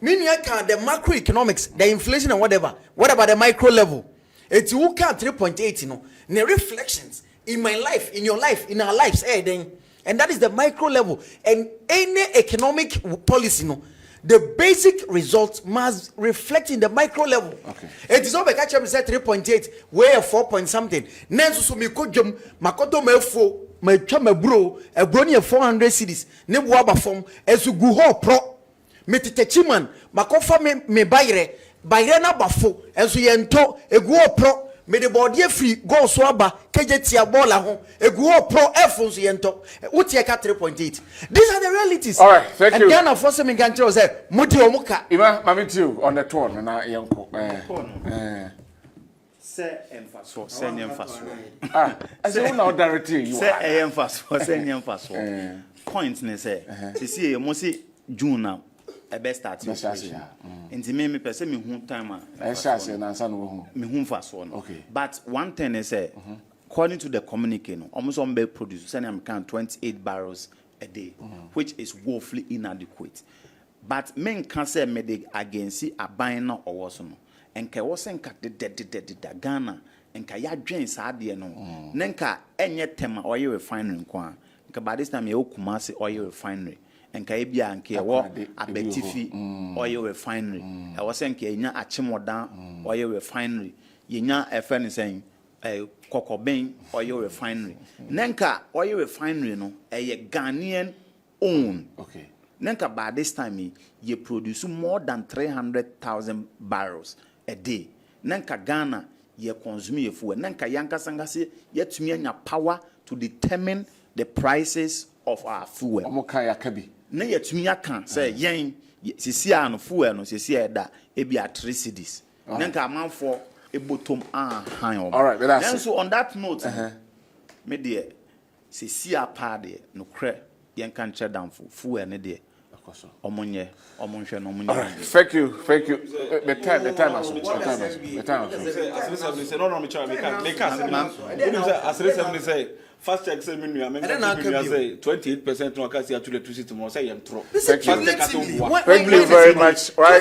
[SPEAKER 1] Meaning I can the macroeconomics, the inflation and whatever. What about the micro level? It's who can 3.8, you know. The reflections in my life, in your life, in our lives, then, and that is the micro level. And any economic policy, you know, the basic results must reflect in the micro level.
[SPEAKER 2] Okay.
[SPEAKER 1] It is over catch up said 3.8, where 4 point something. Nenso so mi kojum makoto mefo. My chama bro, a brony of 400 cities, ne waba form, as you go ho pro. Metitechiman, Makofa me bayre na bafo, as we ento, a go pro, me the body free, go swaba, kejetia bola home, a go pro, Fons yento, Utiaka 3.8. These are the realities.
[SPEAKER 2] All right, thank you.
[SPEAKER 1] And Ghana for some country say, Muti Omuka.
[SPEAKER 2] Ima, mammy too, on the tour, and I young.
[SPEAKER 3] Say emphasis. Say emphasis.
[SPEAKER 2] I say now directly you.
[SPEAKER 3] Say emphasis. Say emphasis. Point ne say. See you must see June now. A best start. Nti me person me hu time
[SPEAKER 2] a. Say na answer no hu.
[SPEAKER 3] Me hu fast one.
[SPEAKER 2] Okay.
[SPEAKER 3] But one thing is say, according to the communique, no, almost on be produce. Say I'm count 28 barrels a day, which is woefully inadequate. But men can say me dey against a buying or was no. Enka wosenka de Ghana enka ya dwen saa de no nenka enye tema oil refinery nko nka by this time ye Kumasi oil refinery enka e bia nka ye wo Abetifi oil refinery e wosenka enya Achimodan oil refinery yenya efeni sen Kokoben oil refinery nenka oil refinery no eye Ghanaian own.
[SPEAKER 2] Okay.
[SPEAKER 3] Nenka by this time ye produce more than 300,000 barrels a day. Nenka Ghana ye consume ye fuel. Nenka yanka sangasi yet to me power to determine the prices of our fuel.
[SPEAKER 2] Omokaya kabi.
[SPEAKER 3] Ne yet to me can say yen sisia no fuel no sisia da ebi at 3 cities. Nenka man for a bottom high.
[SPEAKER 2] All right, but that's
[SPEAKER 3] so on that note, me dear, se si apa de no kre yen kan che damfo fu ene de omonye omonhwe no omonye.
[SPEAKER 2] Thank you. The time has
[SPEAKER 4] no me try make say fast check say me nua me say 28% no can see actually to sit tomorrow say yem tro.
[SPEAKER 2] Thank you very much. Right.